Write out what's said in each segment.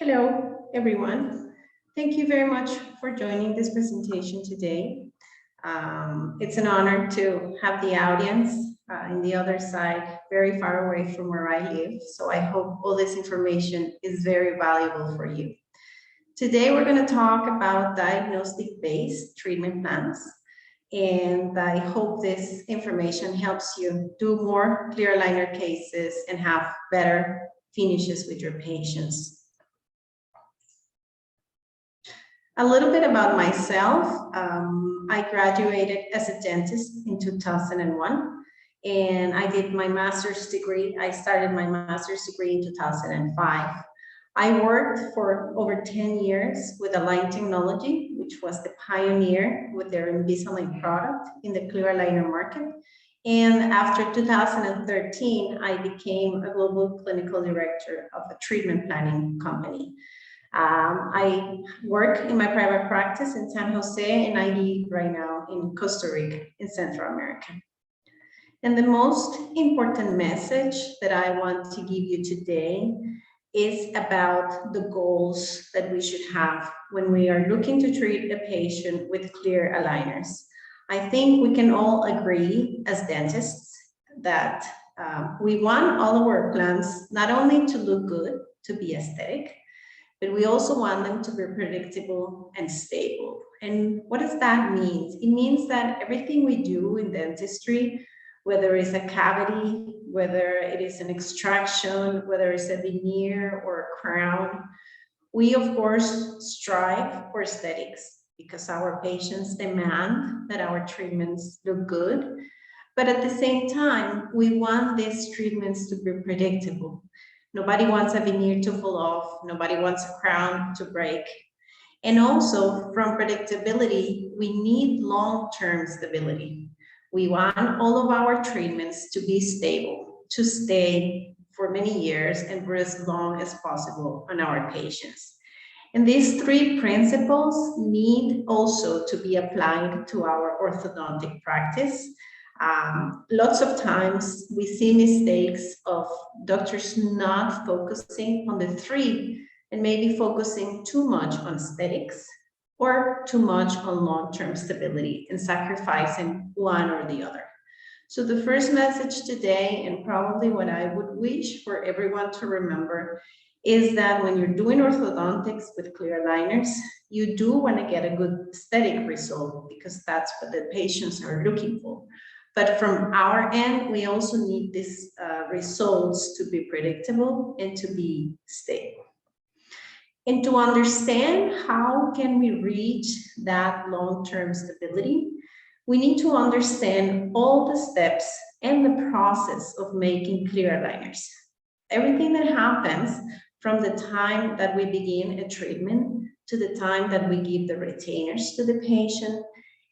Hello, everyone. Thank you very much for joining this presentation today. It's an honor to have the audience in the other side, very far away from where I live. So I hope all this information is very valuable for you. Today, we're going to talk about diagnostic-based treatment plans. And I hope this information helps you do more clear aligner cases and have better finishes with your patients. A little bit about myself. I graduated as a dentist in 2001, and I did my master's degree. I started my master's degree in 2005. I worked for over 10 years with Align Technology, which was the pioneer with their Invisalign product in the clear aligner market. And after 2013, I became a global clinical director of a treatment planning company. I work in my private practice in San Jose, and I live right now in Costa Rica, in Central America. And the most important message that I want to give you today is about the goals that we should have when we are looking to treat a patient with clear aligners. I think we can all agree as dentists that we want all of our plans not only to look good, to be aesthetic, but we also want them to be predictable and stable. And what does that mean? It means that everything we do in dentistry, whether it's a cavity, whether it is an extraction, whether it's a veneer or a crown, we of course strive for aesthetics because our patients demand that our treatments look good. But at the same time, we want these treatments to be predictable. Nobody wants a veneer to fall off. Nobody wants a crown to break. And also, from predictability, we need long-term stability. We want all of our treatments to be stable, to stay for many years and for as long as possible on our patients. And these three principles need also to be applied to our orthodontic practice. Lots of times we see mistakes of doctors not focusing on the three and maybe focusing too much on aesthetics or too much on long-term stability and sacrificing one or the other. So the first message today, and probably what I would wish for everyone to remember, is that when you're doing orthodontics with clear aligners, you do want to get a good aesthetic result because that's what the patients are looking for. But from our end, we also need these results to be predictable and to be stable. And to understand how can we reach that long-term stability, we need to understand all the steps and the process of making clear aligners. Everything that happens from the time that we begin a treatment to the time that we give the retainers to the patient,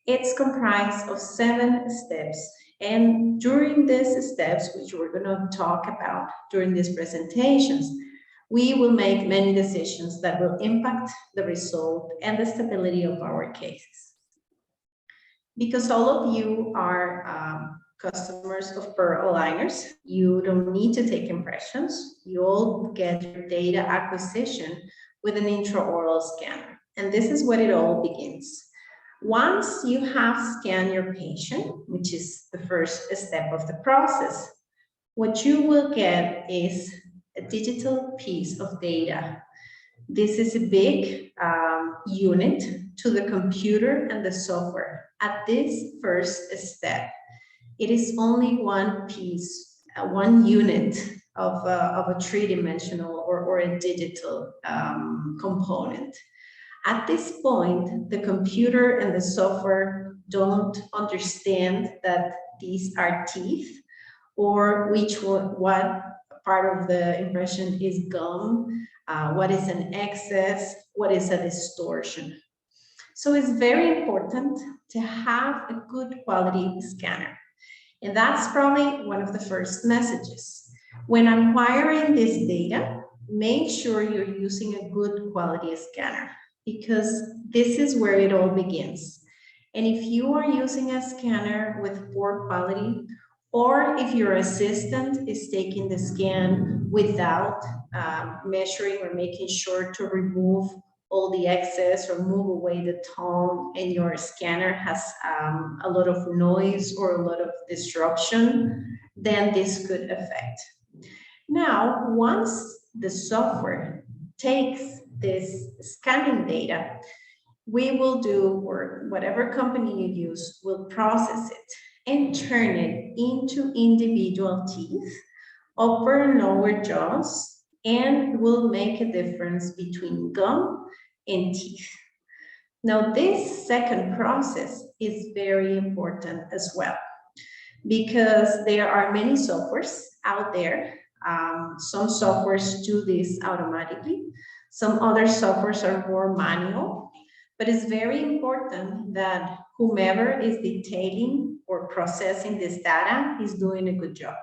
it's comprised of 7 steps. And during these steps, which we're going to talk about during these presentations, we will make many decisions that will impact the result and the stability of our cases. Because all of you are customers of Pearl aligners, you don't need to take impressions. You all get your data acquisition with an intraoral scanner. And this is what it all begins. Once you have scanned your patient, which is the first step of the process, what you will get is a digital piece of data. This is a big unit to the computer and the software. At this first step, it is only one piece, one unit of a three-dimensional or a digital component. At this point, the computer and the software don't understand that these are teeth or what part of the impression is gum, what is an excess, what is a distortion. So it's very important to have a good quality scanner. And that's probably one of the first messages. When acquiring this data, make sure you're using a good quality scanner, because this is where it all begins. And if you are using a scanner with poor quality Or if your assistant is taking the scan without measuring or making sure to remove all the excess or move away the tone, and your scanner has a lot of noise or a lot of disruption, then this could affect. Now, once the software takes this scanning data, we will do, or whatever company you use will process it and turn it into individual teeth, upper and lower jaws, and will make a difference between gum and teeth. Now, this second process is very important as well, because there are many softwares out there. Some softwares do this automatically. Some other softwares are more manual, but it's very important that whomever is detailing or processing this data is doing a good job.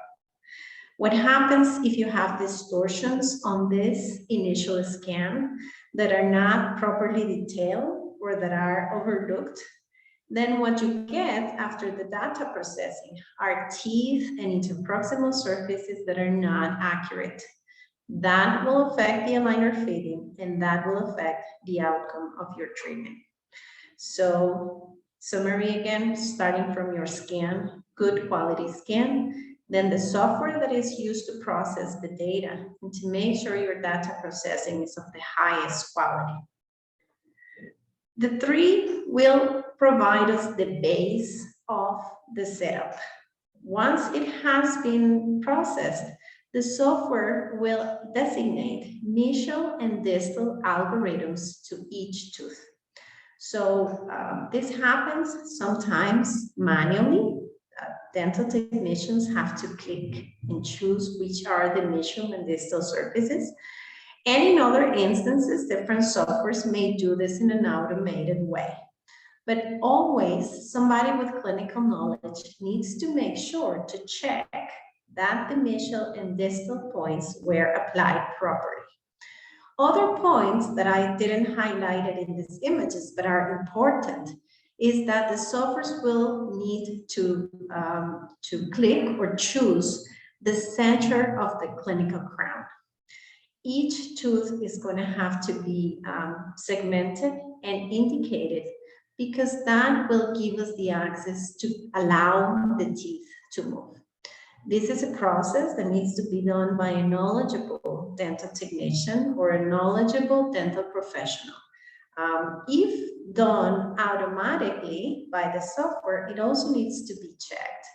What happens if you have distortions on this initial scan that are not properly detailed or that are overlooked? Then what you get after the data processing are teeth and interproximal surfaces that are not accurate. That will affect the aligner fitting, and that will affect the outcome of your treatment. So, summary again, starting from your scan, good quality scan, then the software that is used to process the data and to make sure your data processing is of the highest quality. The three will provide us the base of the setup. Once it has been processed, the software will designate mesial and distal algorithms to each tooth. So this happens sometimes manually. Dental technicians have to click and choose which are the mesial and distal surfaces. And in other instances, different softwares may do this in an automated way. But always, somebody with clinical knowledge needs to make sure to check that the mesial and distal points were applied properly. Other points that I didn't highlight it in these images but are important is that the softwares will need to click or choose the center of the clinical crown. Each tooth is going to have to be segmented and indicated, because that will give us the access to allow the teeth to move. This is a process that needs to be done by a knowledgeable dental technician or a knowledgeable dental professional. If done automatically by the software, it also needs to be checked.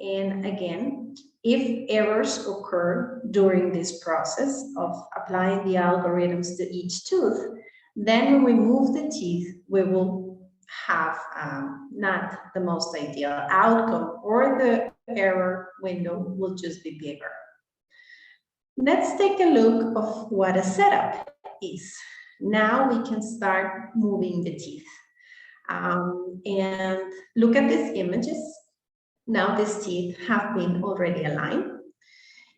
And again, if errors occur during this process of applying the algorithms to each tooth, then when we move the teeth, we will have not the most ideal outcome, or the error window will just be bigger. Let's take a look of what a setup is. Now we can start moving the teeth. And look at these images. Now these teeth have been already aligned.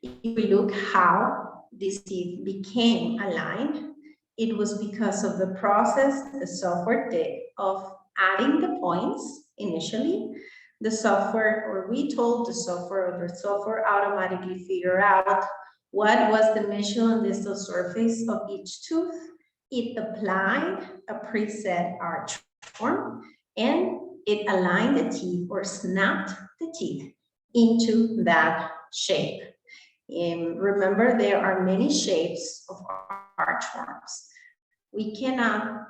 If we look how these teeth became aligned, it was because of the process the software did of adding the points initially. The software, or we told the software, or the software automatically figure out what was the mesial and distal surface of each tooth. It applied a preset arch form, and it aligned the teeth or snapped the teeth into that shape. And remember, there are many shapes of arch forms. We cannot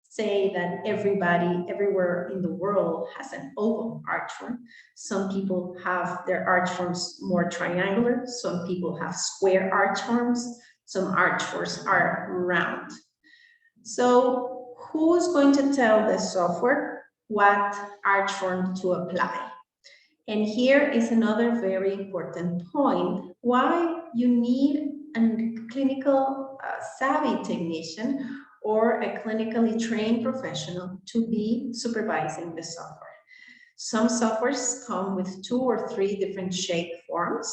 say that everybody everywhere in the world has an oval arch form. Some people have their arch forms more triangular. Some people have square arch forms. Some arch forms are round. So who's going to tell the software what arch form to apply? And here is another very important point, why you need a clinical savvy technician or a clinically trained professional to be supervising the software. Some softwares come with 2 or 3 different shape forms,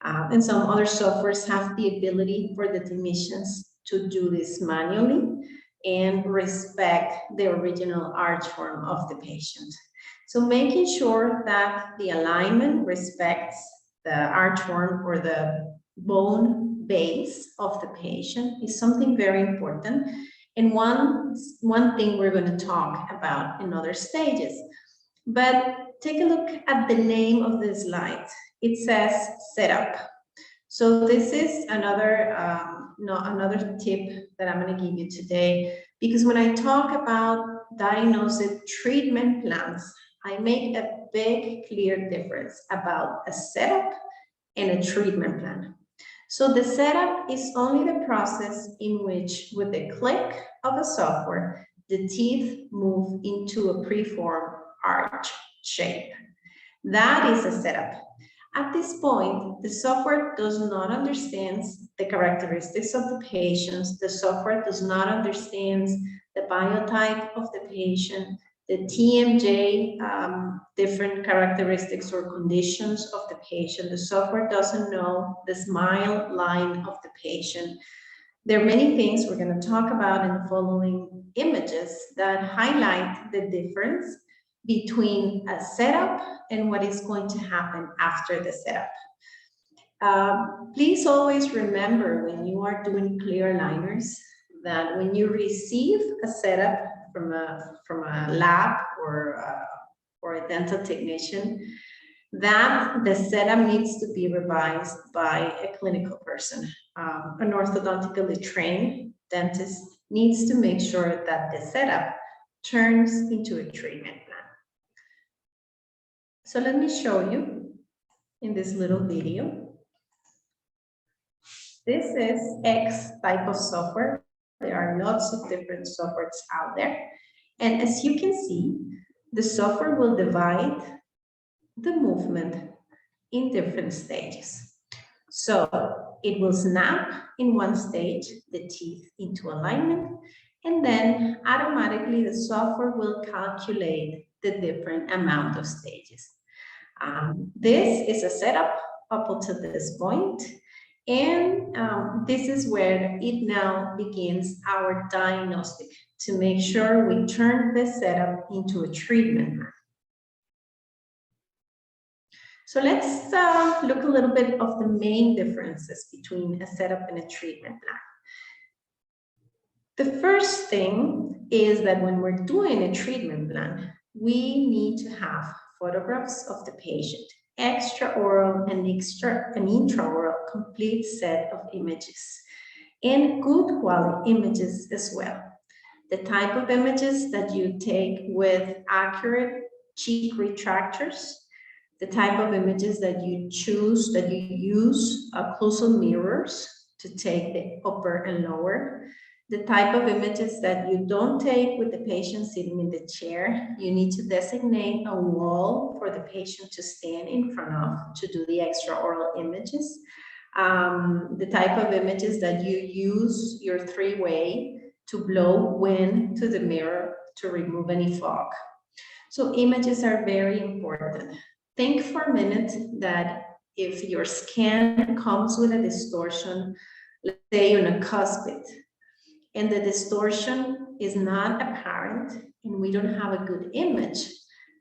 and some other softwares have the ability for the technicians to do this manually and respect the original arch form of the patient. So making sure that the alignment respects the archworm or the bone base of the patient is something very important. And one thing we're going to talk about in other stages. But take a look at the name of the slide. It says setup. So this is another tip that I'm going to give you today, because when I talk about diagnostic treatment plans, I make a big, clear difference about a setup and a treatment plan. So the setup is only the process in which, with the click of a software, the teeth move into a preformed arch shape. That is a setup. At this point, the software does not understand the characteristics of the patients. The software does not understand the biotype of the patient, the TMJ, different characteristics or conditions of the patient. The software doesn't know the smile line of the patient. There are many things we're going to talk about in the following images that highlight the difference between a setup and what is going to happen after the setup. Please always remember when you are doing clear aligners that when you receive a setup from a lab or a dental technician, that the setup needs to be revised by a clinical person. An orthodontically trained dentist needs to make sure that the setup turns into a treatment plan. So let me show you in this little video. This is X type of software. There are lots of different softwares out there. And as you can see, the software will divide the movement in different stages. So it will snap in one stage the teeth into alignment, and then automatically the software will calculate the different amount of stages. This is a setup up until this point, and this is where it now begins our diagnostic to make sure we turn this setup into a treatment. So let's look a little bit of the main differences between a setup and a treatment plan. The first thing is that when we're doing a treatment plan, we need to have photographs of the patient, extraoral and intraoral complete set of images, and good quality images as well. The type of images that you take with accurate cheek retractors, the type of images that you choose, that you use occlusal mirrors to take the upper and lower, the type of images that you don't take with the patient sitting in the chair. You need to designate a wall for the patient to stand in front of to do the extraoral images. The type of images that you use your three-way to blow wind to the mirror to remove any fog. So images are very important. Think for a minute that if your scan comes with a distortion, let's say on a cuspid, and the distortion is not apparent and we don't have a good image,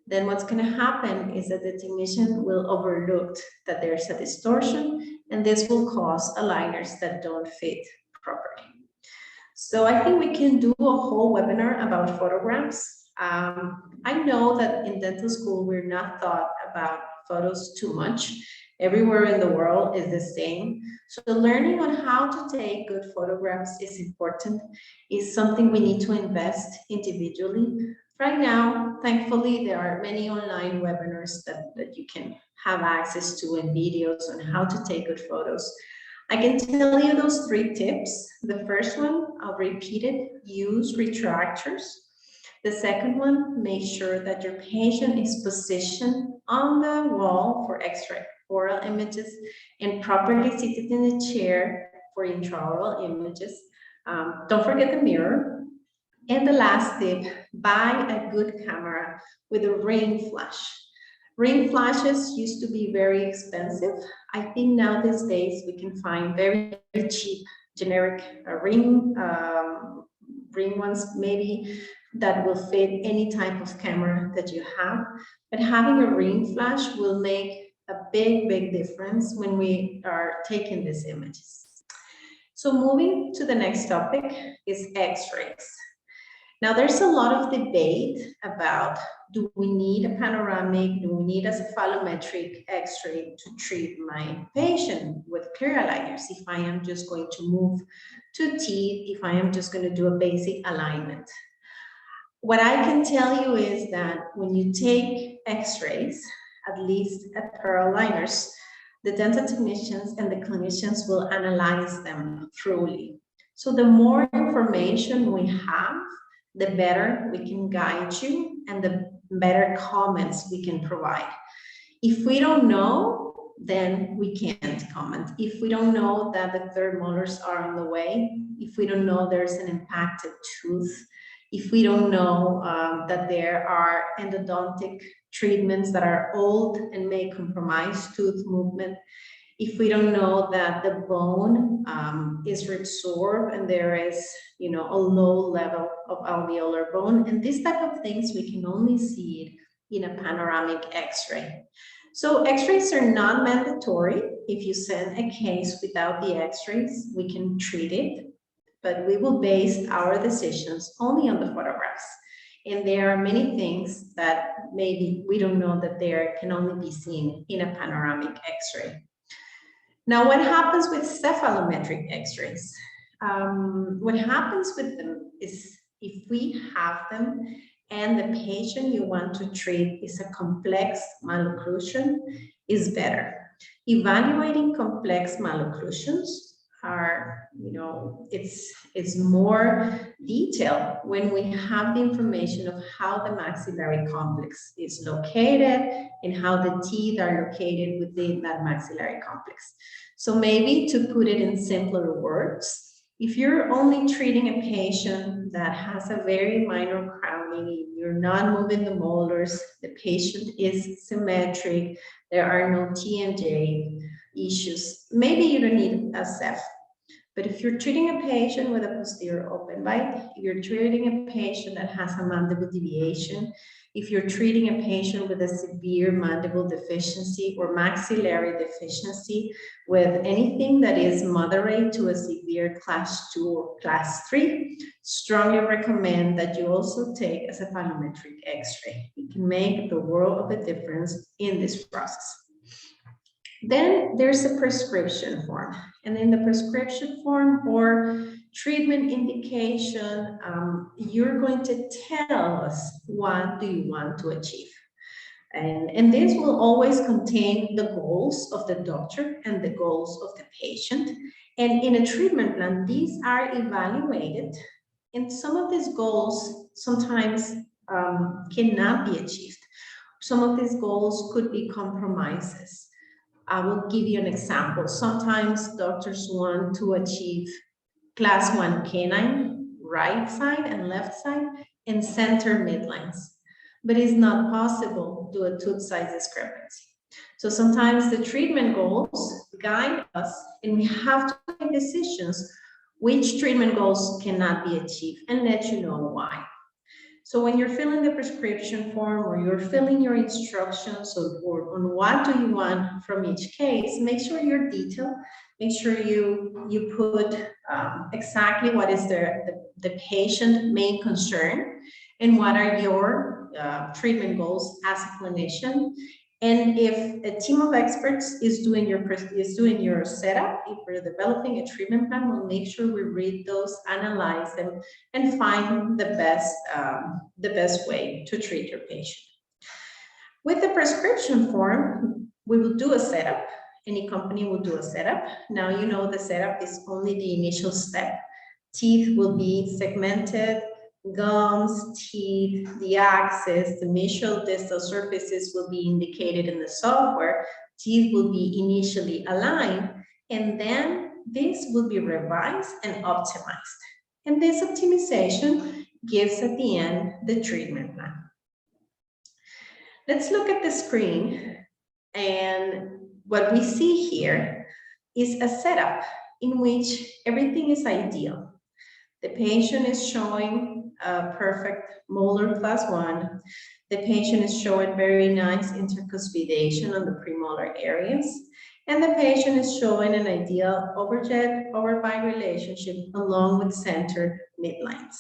then what's going to happen is that the technician will overlook that there's a distortion, and this will cause aligners that don't fit properly. So I think we can do a whole webinar about photograms. I know that in dental school, we're not taught about photos too much. Everywhere in the world is the same. So learning on how to take good photographs is important, is something we need to invest individually. Right now, thankfully, there are many online webinars that you can have access to and videos on how to take good photos. I can tell you those 3 tips. The first one, I'll repeat it, use retractors. The second one, make sure that your patient is positioned on the wall for extraoral images and properly seated in the chair for intraoral images. Don't forget the mirror. And the last tip, buy a good camera with a ring flash. Ring flashes used to be very expensive. I think now these days we can find very, very cheap generic ring ones, maybe that will fit any type of camera that you have. But having a ring flash will make a big, big difference when we are taking these images. So moving to the next topic is X-rays. Now there's a lot of debate about, do we need a panoramic, do we need a cephalometric X-ray to treat my patient with clear aligners if I am just going to move to teeth, if I am just going to do a basic alignment? What I can tell you is that when you take X-rays, at least at per aligners, the dental technicians and the clinicians will analyze them thoroughly. So the more information we have, the better we can guide you and the better comments we can provide. If we don't know, then we can't comment. If we don't know that the third molars are on the way, if we don't know there's an impacted tooth, if we don't know that there are endodontic treatments that are old and may compromise tooth movement, if we don't know that the bone is resorbed and there is, a low level of alveolar bone, and these type of things, we can only see it in a panoramic X-ray. So X-rays are not mandatory. If you send a case without the X-rays, we can treat it, but we will base our decisions only on the photographs. And there are many things that maybe we don't know that there can only be seen in a panoramic X-ray. Now, what happens with cephalometric X-rays? What happens with them is if we have them and the patient you want to treat is a complex malocclusion, is better. Evaluating complex malocclusions are, it's more detailed when we have the information of how the maxillary complex is located and how the teeth are located within that maxillary complex. So maybe to put it in simpler words, if you're only treating a patient that has a very minor crowning, you're not moving the molars, the patient is symmetric, there are no TMJ issues, maybe you don't need a Ceph. But if you're treating a patient with a posterior open bite, if you're treating a patient that has a mandible deviation, if you're treating a patient with a severe mandible deficiency or maxillary deficiency with anything that is moderate to a severe class 2 or class 3, strongly recommend that you also take a cephalometric X-ray. It can make the world of a difference in this process. Then there's a prescription form. And in the prescription form or treatment indication, you're going to tell us what do you want to achieve. And this will always contain the goals of the doctor and the goals of the patient. And in a treatment plan, these are evaluated. And some of these goals sometimes cannot be achieved. Some of these goals could be compromises. I will give you an example. Sometimes doctors want to achieve class 1 canine, right side and left side, and center midlines, but it's not possible due to tooth size discrepancy. So sometimes the treatment goals guide us, and we have to make decisions which treatment goals cannot be achieved and let you know why. So when you're filling the prescription form or you're filling your instructions on what do you want from each case, make sure you're detailed, make sure you put exactly what is the patient main concern and what are your treatment goals as a clinician. And if a team of experts is doing your setup, if we're developing a treatment plan, we'll make sure we read those, analyze them, and find the best way to treat your patient. With the prescription form, we will do a setup. Any company will do a setup. Now you know the setup is only the initial step. Teeth will be segmented, gums, teeth, the axis, the mesial distal surfaces will be indicated in the software. Teeth will be initially aligned, and then this will be revised and optimized. And this optimization gives at the end the treatment plan. Let's look at the screen, and what we see here is a setup in which everything is ideal. The patient is showing a perfect molar class 1. The patient is showing very nice intercuspidation on the premolar areas. And the patient is showing an ideal overjet-overbite relationship along with centered midlines.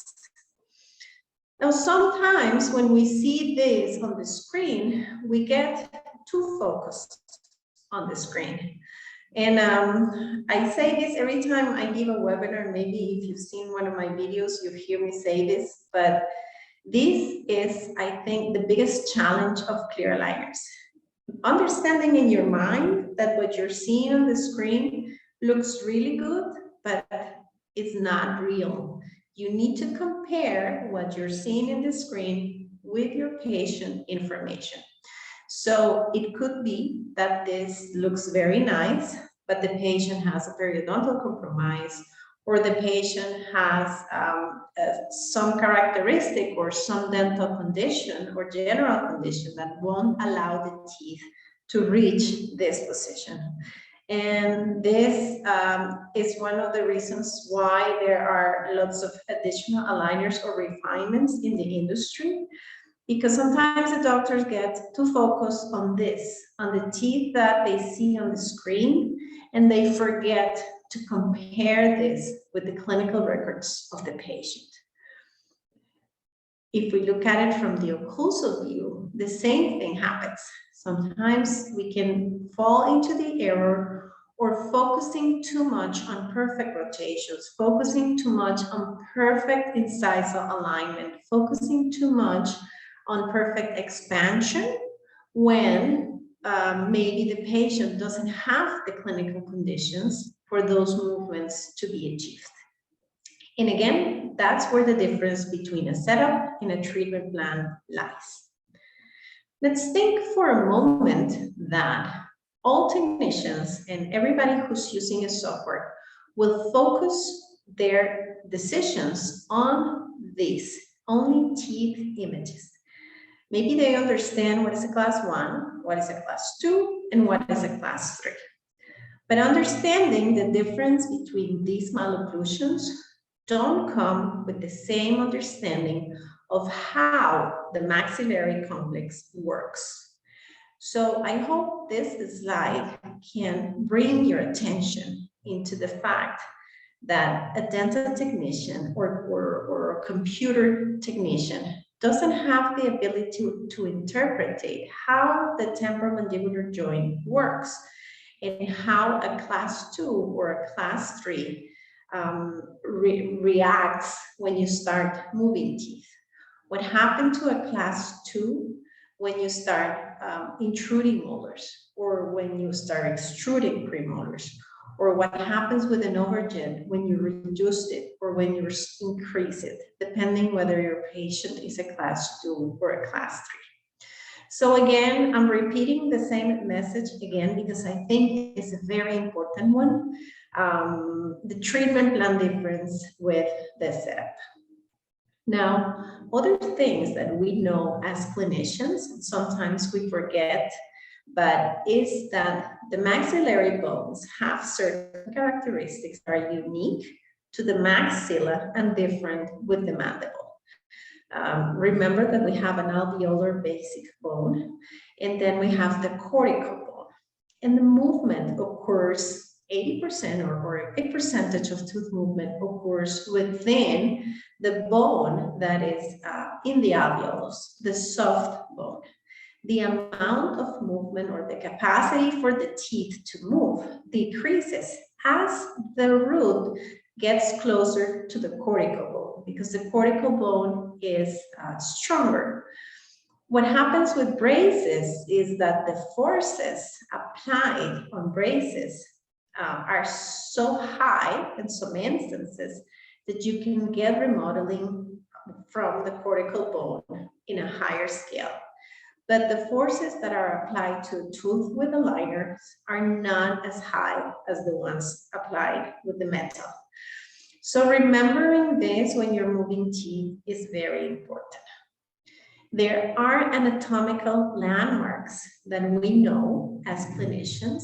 Now, sometimes when we see this on the screen, we get too focused on the screen. And I say this every time I give a webinar. Maybe if you've seen one of my videos, you hear me say this, but this is, I think, the biggest challenge of clear aligners. Understanding in your mind that what you're seeing on the screen looks really good, but it's not real. You need to compare what you're seeing in the screen with your patient information. So it could be that this looks very nice, but the patient has a periodontal compromise, or the patient has some characteristic or some dental condition or general condition that won't allow the teeth to reach this position. And this is one of the reasons why there are lots of additional aligners or refinements in the industry, because sometimes the doctors get too focused on this, on the teeth that they see on the screen, and they forget to compare this with the clinical records of the patient. If we look at it from the occlusal view, the same thing happens. Sometimes we can fall into the error or focusing too much on perfect rotations, focusing too much on perfect incisal alignment, focusing too much on perfect expansion when maybe the patient doesn't have the clinical conditions for those movements to be achieved. And again, that's where the difference between a setup and a treatment plan lies. Let's think for a moment that all technicians and everybody who's using a software will focus their decisions on these, only teeth images. Maybe they understand what is a class 1, what is a class 2, and what is a class 3. But understanding the difference between these malocclusions don't come with the same understanding of how the maxillary complex works. So I hope this slide can bring your attention into the fact that a dental technician or a computer technician doesn't have the ability to interpret how the temporomandibular joint works and how a class 2 or a class 3 reacts when you start moving teeth. What happened to a class 2 when you start intruding molars, or when you start extruding premolars, or what happens with an overjet when you reduce it or when you increase it, depending whether your patient is a class 2 or a class 3. So again, I'm repeating the same message again because I think it's a very important one. The treatment plan difference with the setup. Now, other things that we know as clinicians, and sometimes we forget, but is that the maxillary bones have certain characteristics that are unique to the maxilla and different with the mandible. Remember that we have an alveolar basic bone, and then we have the cortical bone. And the movement occurs 80% or a big percentage of tooth movement occurs within the bone that is in the alveolus, the soft bone. The amount of movement or the capacity for the teeth to move decreases as the root gets closer to the cortical bone, because the cortical bone is stronger. What happens with braces is that the forces applied on braces are so high in some instances that you can get remodeling from the cortical bone in a higher scale. But the forces that are applied to a tooth with aligners are not as high as the ones applied with the metal. So remembering this when you're moving teeth is very important. There are anatomical landmarks that we know as clinicians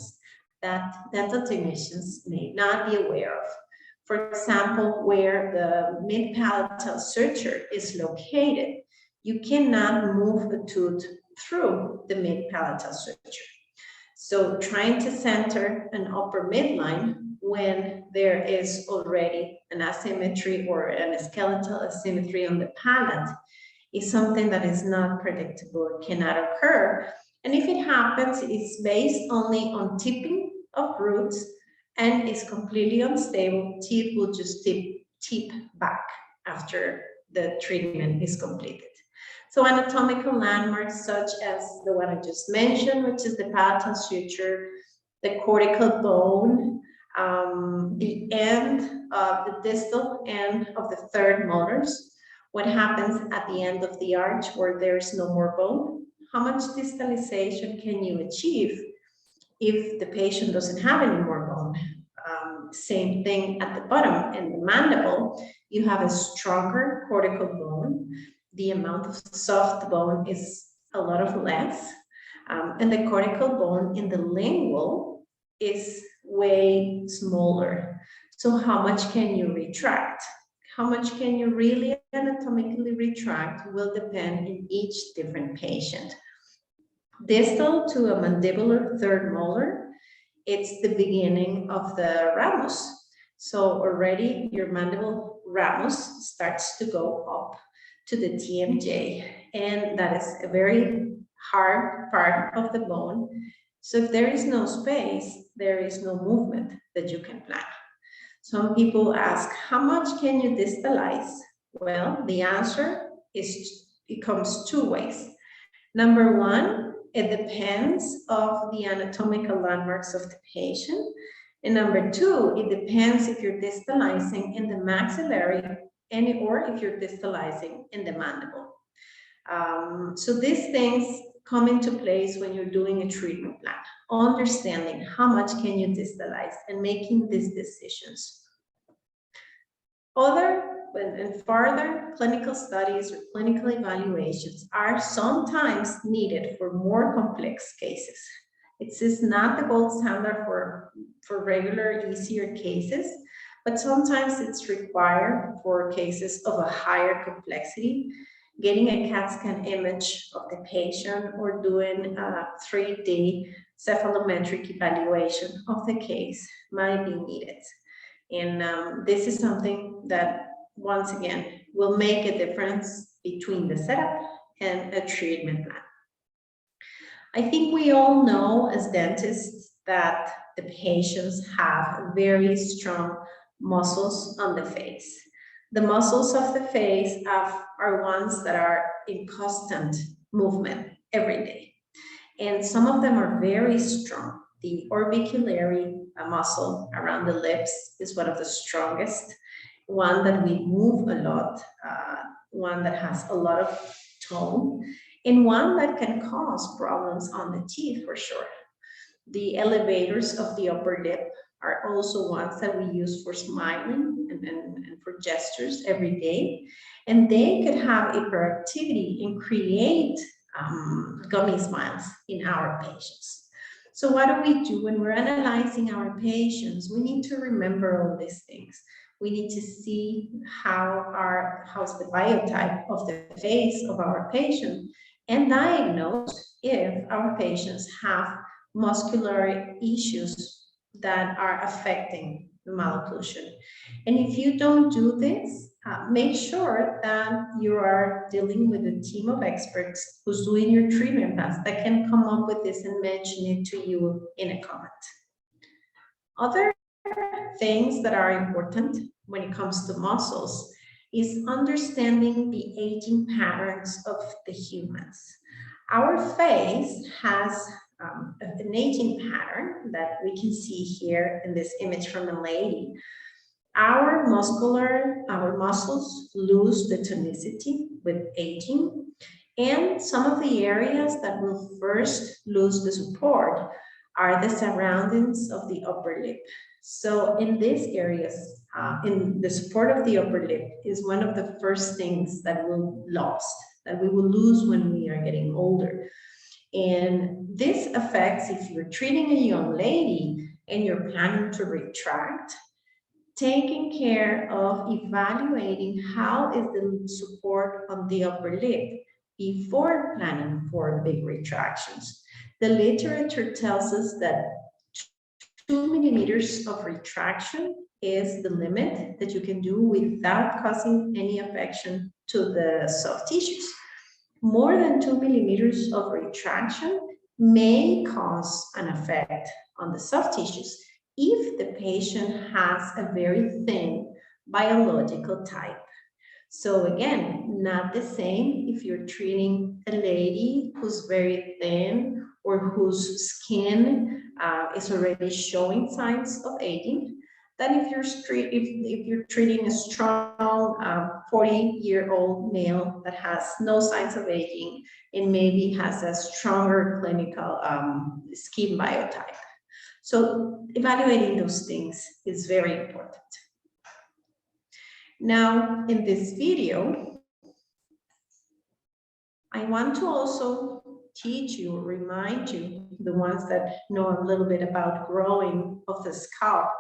that dental technicians may not be aware of. For example, where the mid-palatal suture is located, you cannot move the tooth through the mid-palatal suture. So trying to center an upper midline when there is already an asymmetry or a skeletal asymmetry on the palate is something that is not predictable, cannot occur. And if it happens, it's based only on tipping of roots and is completely unstable. Teeth will just tip back after the treatment is completed. So anatomical landmarks such as the one I just mentioned, which is the palatal suture, the cortical bone, the end of the distal end of the third molars, what happens at the end of the arch where there's no more bone, how much distalization can you achieve if the patient doesn't have any more bone? Same thing at the bottom in the mandible, you have a stronger cortical bone. The amount of soft bone is a lot of less. And the cortical bone in the lingual is way smaller. So how much can you retract? How much can you really anatomically retract will depend in each different patient. Distal to a mandibular third molar, it's the beginning of the ramus. So already your mandible ramus starts to go up to the TMJ, and that is a very hard part of the bone. So if there is no space, there is no movement that you can plan. Some people ask, how much can you distalize? Well, the answer is, it comes two ways. Number one, it depends of the anatomical landmarks of the patient. And number two, it depends if you're distalizing in the maxillary or if you're distalizing in the mandible. So these things come into place when you're doing a treatment plan, understanding how much can you distalize and making these decisions. Other and further clinical studies or clinical evaluations are sometimes needed for more complex cases. It is not the gold standard for regular, easier cases, but sometimes it's required for cases of a higher complexity. Getting a CAT scan image of the patient or doing a 3D cephalometric evaluation of the case might be needed. And this is something that, once again, will make a difference between the setup and a treatment plan. I think we all know as dentists that the patients have very strong muscles on the face. The muscles of the face are ones that are in constant movement every day. And some of them are very strong. The orbiculary muscle around the lips is one of the strongest, one that we move a lot, one that has a lot of tone, and one that can cause problems on the teeth for sure. The elevators of the upper lip are also ones that we use for smiling and for gestures every day. And they could have hyperactivity and create gummy smiles in our patients. So what do we do when we're analyzing our patients? We need to remember all these things. We need to see how's the biotype of the face of our patient and diagnose if our patients have muscular issues that are affecting the malocclusion. And if you don't do this, make sure that you are dealing with a team of experts who's doing your treatment plans that can come up with this and mention it to you in a comment. Other things that are important when it comes to muscles is understanding the aging patterns of the humans. Our face has an aging pattern that we can see here in this image from a lady. Our muscles lose the tonicity with aging, and some of the areas that will first lose the support are the surroundings of the upper lip. So in these areas, in the support of the upper lip is one of the first things that we will lose when we are getting older. And this affects, if you're treating a young lady and you're planning to retract, taking care of evaluating how is the support on the upper lip before planning for big retractions. The literature tells us that 2 millimeters of retraction is the limit that you can do without causing any affection to the soft tissues. More than 2 millimeters of retraction may cause an effect on the soft tissues if the patient has a very thin biological type. So again, not the same if you're treating a lady who's very thin or whose skin is already showing signs of aging, than if you're treating a strong 40-year-old male that has no signs of aging and maybe has a stronger clinical skin biotype. So evaluating those things is very important. Now, in this video, I want to also teach you, remind you, the ones that know a little bit about growing of the scalp,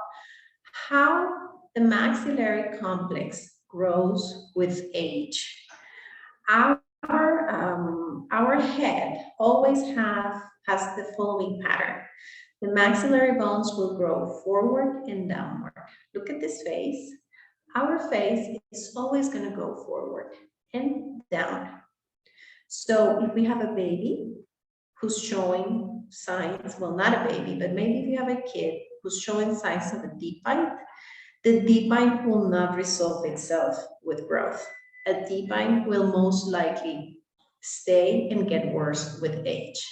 how the maxillary complex grows with age. Our head always has the following pattern. The maxillary bones will grow forward and downward. Look at this face. Our face is always going to go forward and down. So if we have a baby who's showing signs, well, not a baby, but maybe if you have a kid who's showing signs of a deep bite, the deep bite will not resolve itself with growth. A deep bite will most likely stay and get worse with age.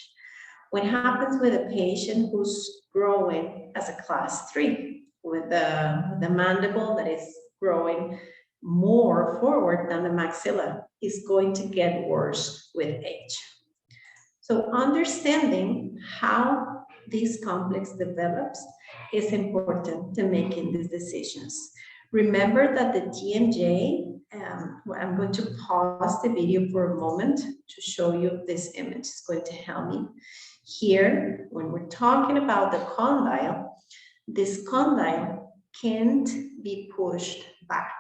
What happens with a patient who's growing as a class 3 with the mandible that is growing more forward than the maxilla is going to get worse with age. So understanding how this complex develops is important to making these decisions. Remember that the TMJ, I'm going to pause the video for a moment to show you this image. It's going to help me. Here, when we're talking about the condyle, this condyle can't be pushed back.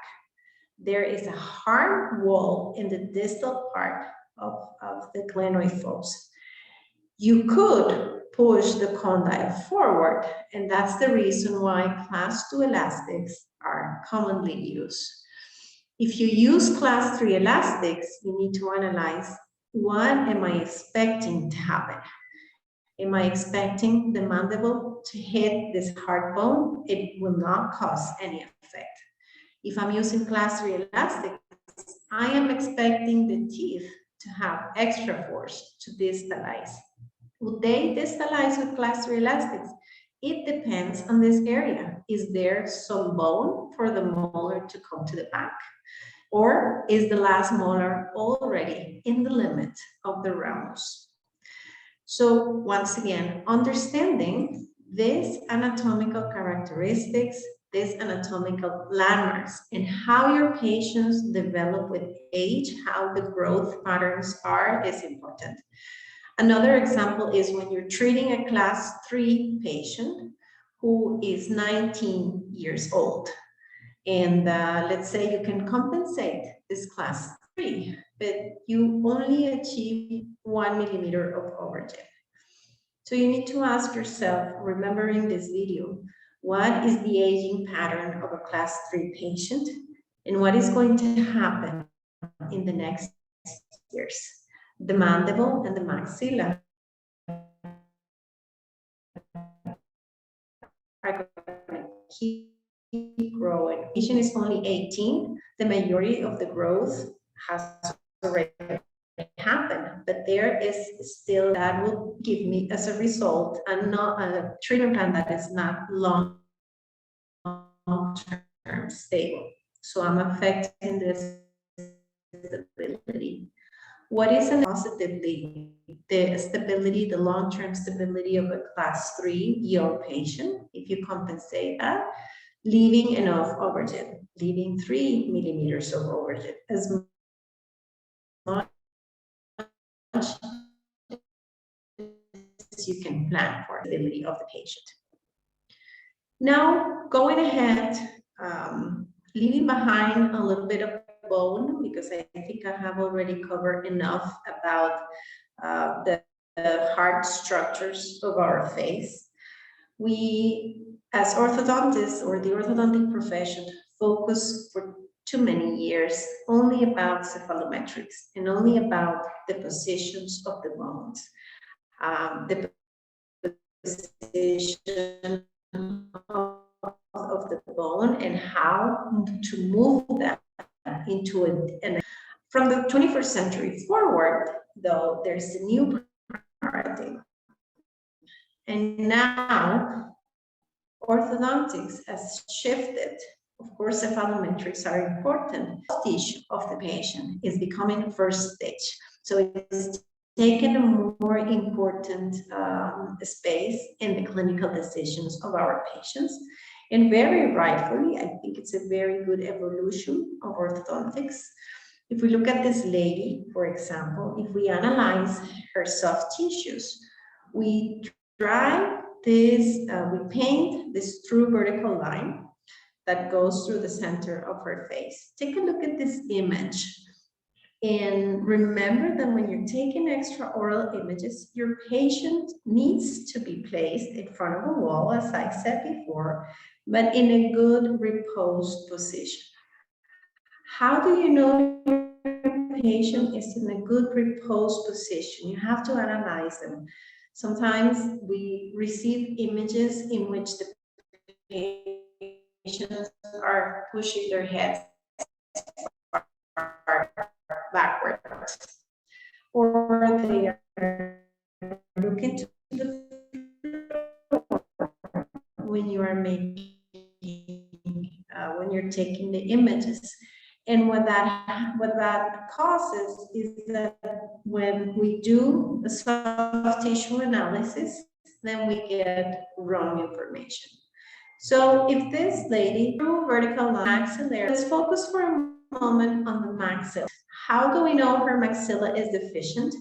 There is a hard wall in the distal part of the glenoid fossa. You could push the condyle forward, and that's the reason why class 2 elastics are commonly used. If you use class 3 elastics, you need to analyze, what am I expecting to happen? Am I expecting the mandible to hit this hard bone? It will not cause any effect. If I'm using class 3 elastics, I am expecting the teeth to have extra force to distalize. Would they distalize with class 3 elastics? It depends on this area. Is there some bone for the molar to come to the back? Or is the last molar already in the limit of the ramus? So once again, understanding these anatomical characteristics, these anatomical landmarks, and how your patients develop with age, how the growth patterns are, is important. Another example is when you're treating a class 3 patient who is 19 years old. And let's say you can compensate this class 3, but you only achieve 1 millimeter of overjet. So you need to ask yourself, remembering this video, what is the aging pattern of a class 3 patient? And what is going to happen in the next years? The mandible and the maxilla are going to keep growing. Patient is only 18. The majority of the growth has already happened, but there is still, that will give me as a result a treatment plan that is not long-term stable. So I'm affecting this stability. What is positively the stability, the long-term stability of a class 3 young patient? If you compensate that, leaving enough overjet, leaving 3 millimeters of overjet, as much as you can plan for the stability of the patient. Now, going ahead leaving behind a little bit of bone, because I think I have already covered enough about the hard structures of our face. We, as orthodontists or the orthodontic profession, focus for too many years only about cephalometrics and only about the positions of the bones, the position of the bone and how to move that into an. From the 21st century forward, though, there's a new paradigm. And now orthodontics has shifted. Of course, cephalometrics are important. Tissue of the patient is becoming first stage. So it's taken a more important space in the clinical decisions of our patients. And very rightfully, I think it's a very good evolution of orthodontics. If we look at this lady, for example, if we analyze her soft tissues, we try this, we paint this true vertical line that goes through the center of her face. Take a look at this image. And remember that when you're taking extraoral images, your patient needs to be placed in front of a wall, as I said before, but in a good reposed position. How do you know your patient is in a good reposed position? You have to analyze them. Sometimes we receive images in which the patients are pushing their heads backwards, or they are looking to the floor when you are making, when you're taking the images. And what that causes is that when we do a soft tissue analysis, then we get wrong information. So if this lady drew vertical maxillary, let's focus for a moment on the maxilla. How do we know her maxilla is deficient?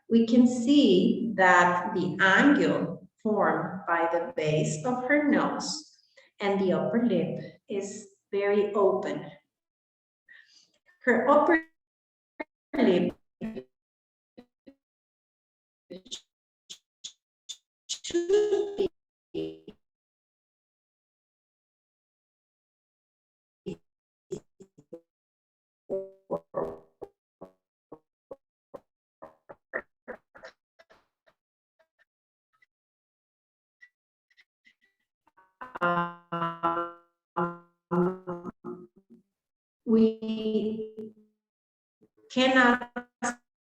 We can see that the angle formed by the base of her nose and the upper lip is very open. Her upper lip should be we cannot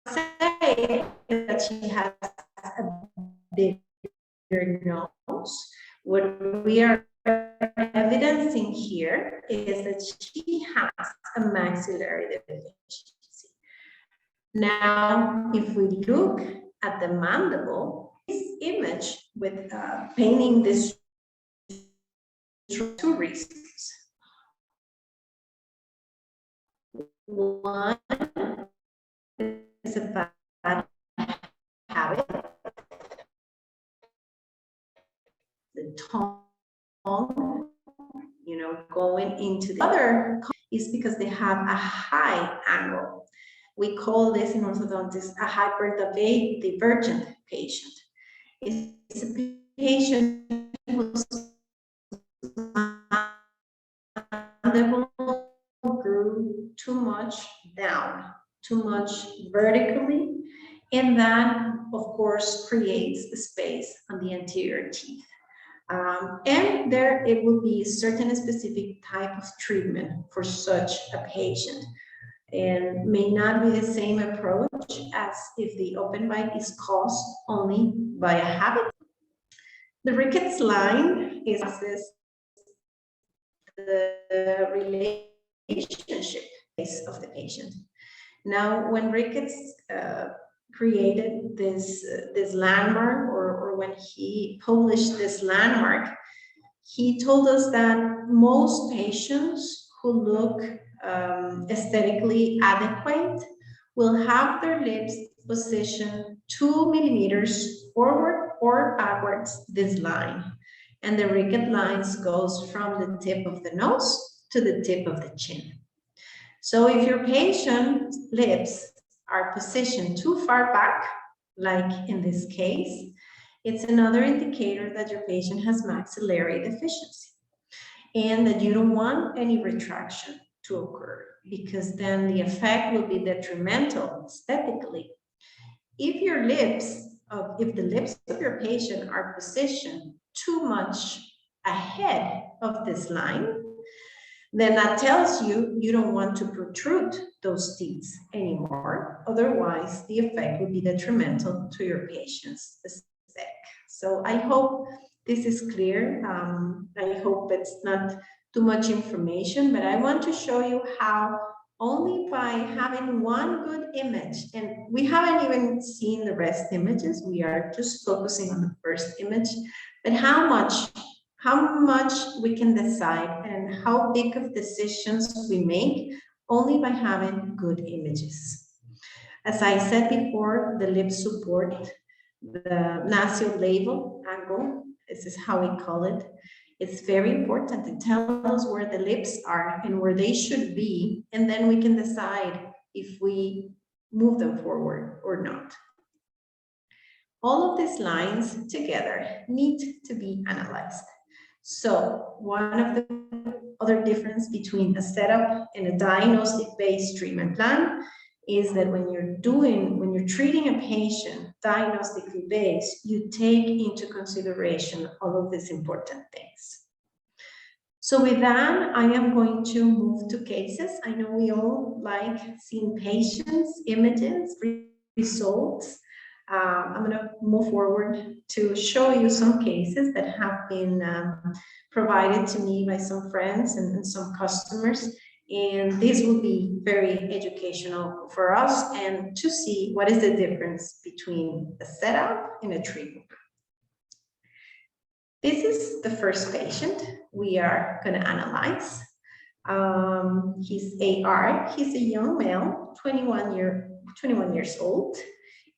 say that she has a bigger nose. What we are evidencing here is that she has a maxillary deficiency. Now, if we look at the mandible, this image with painting this two reasons. One is a bad habit. The tongue, going into the other is because they have a high angle. We call this in orthodontics a hyperdivergent patient. It's a patient whose mandible grew too much down, too much vertically, and that, of course, creates a space on the anterior teeth. And there it will be a certain specific type of treatment for such a patient, and may not be the same approach as if the open bite is caused only by a habit. The rickets line is the relationship of the patient. Now, when rickets created this landmark, or when he published this landmark, he told us that most patients who look aesthetically adequate will have their lips positioned 2 millimeters forward or backwards this line. And the ricket lines goes from the tip of the nose to the tip of the chin. So if your patient's lips are positioned too far back, like in this case, it's another indicator that your patient has maxillary deficiency and that you don't want any retraction to occur, because then the effect will be detrimental aesthetically. If the lips of your patient are positioned too much ahead of this line, then that tells you you don't want to protrude those teeth anymore. Otherwise, the effect would be detrimental to your patient's aesthetic. So I hope this is clear. I hope it's not too much information, but I want to show you how only by having one good image, and we haven't even seen the rest images, we are just focusing on the first image, but how much we can decide and how big of decisions we make only by having good images. As I said before, the lips support the nasolabial angle. This is how we call it. It's very important to tell us where the lips are and where they should be, and then we can decide if we move them forward or not. All of these lines together need to be analyzed. So one of the other difference between a setup and a diagnostic-based treatment plan is that when you're treating a patient diagnostically based, you take into consideration all of these important things. So with that, I am going to move to cases. I know we all like seeing patients, images, results. I'm going to move forward to show you some cases that have been provided to me by some friends and some customers. And this will be very educational for us and to see what is the difference between a setup and a treatment. This is the first patient we are going to analyze. He's AR. He's a young male, 21 years old.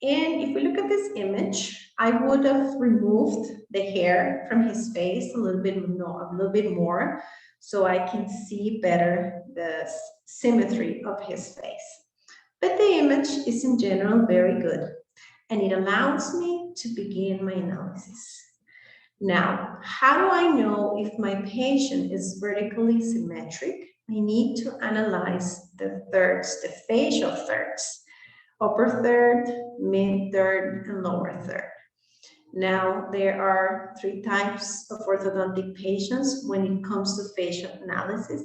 And if we look at this image, I would have removed the hair from his face a little bit more, so I can see better the symmetry of his face. But the image is in general very good, and it allows me to begin my analysis. Now, how do I know if my patient is vertically symmetric? I need to analyze the thirds, the facial thirds. Upper third, mid third, and lower third. Now, there are 3 types of orthodontic patients when it comes to facial analysis.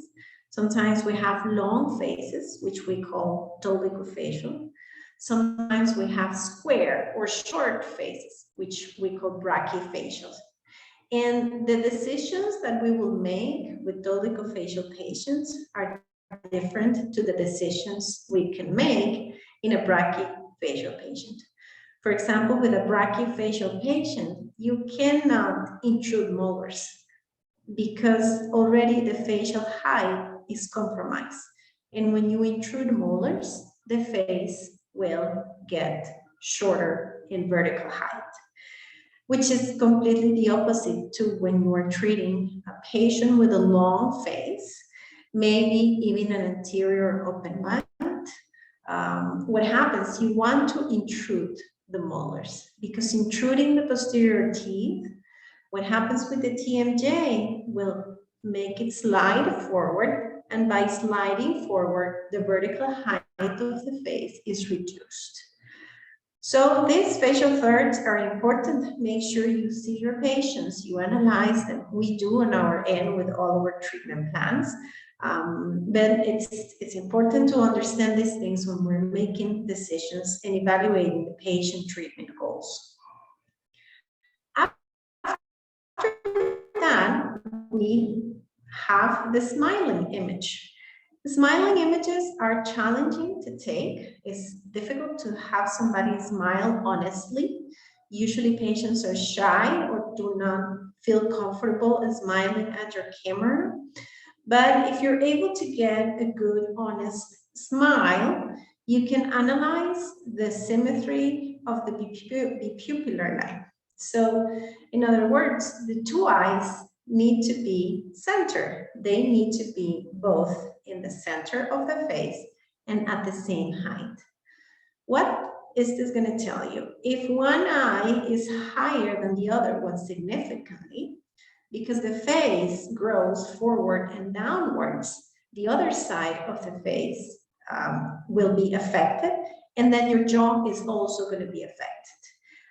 Sometimes we have long faces, which we call dolichofacial. Sometimes we have square or short faces, which we call brachyfacial. And the decisions that we will make with dolichofacial patients are different to the decisions we can make in a brachyfacial patient. For example, with a brachyfacial patient, you cannot intrude molars because already the facial height is compromised. And when you intrude molars, the face will get shorter in vertical height, which is completely the opposite to when you are treating a patient with a long face, maybe even an anterior open bite. What happens, you want to intrude the molars, because intruding the posterior teeth, what happens with the TMJ will make it slide forward, and by sliding forward, the vertical height of the face is reduced. So these facial thirds are important. Make sure you see your patients, you analyze them. We do on our end with all of our treatment plans. But it's important to understand these things when we're making decisions and evaluating the patient treatment goals. After that, we have the smiling image. The smiling images are challenging to take. It's difficult to have somebody smile honestly. Usually patients are shy or do not feel comfortable smiling at your camera. But if you're able to get a good, honest smile, you can analyze the symmetry of the bipupillar line. So, in other words, the 2 eyes need to be centered. They need to be both in the center of the face and at the same height. What is this going to tell you? If one eye is higher than the other one significantly, because the face grows forward and downwards, the other side of the face will be affected, and then your jaw is also going to be affected.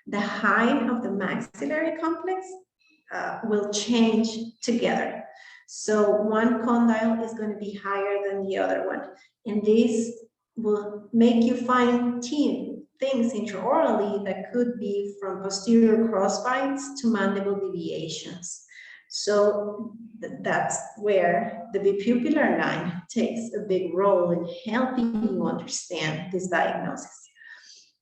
The height of the maxillary complex will change together. So one condyle is going to be higher than the other one, and this will make you find things intraorally that could be from posterior crossbites to mandible deviations. So that's where the bipupillar line takes a big role in helping you understand this diagnosis.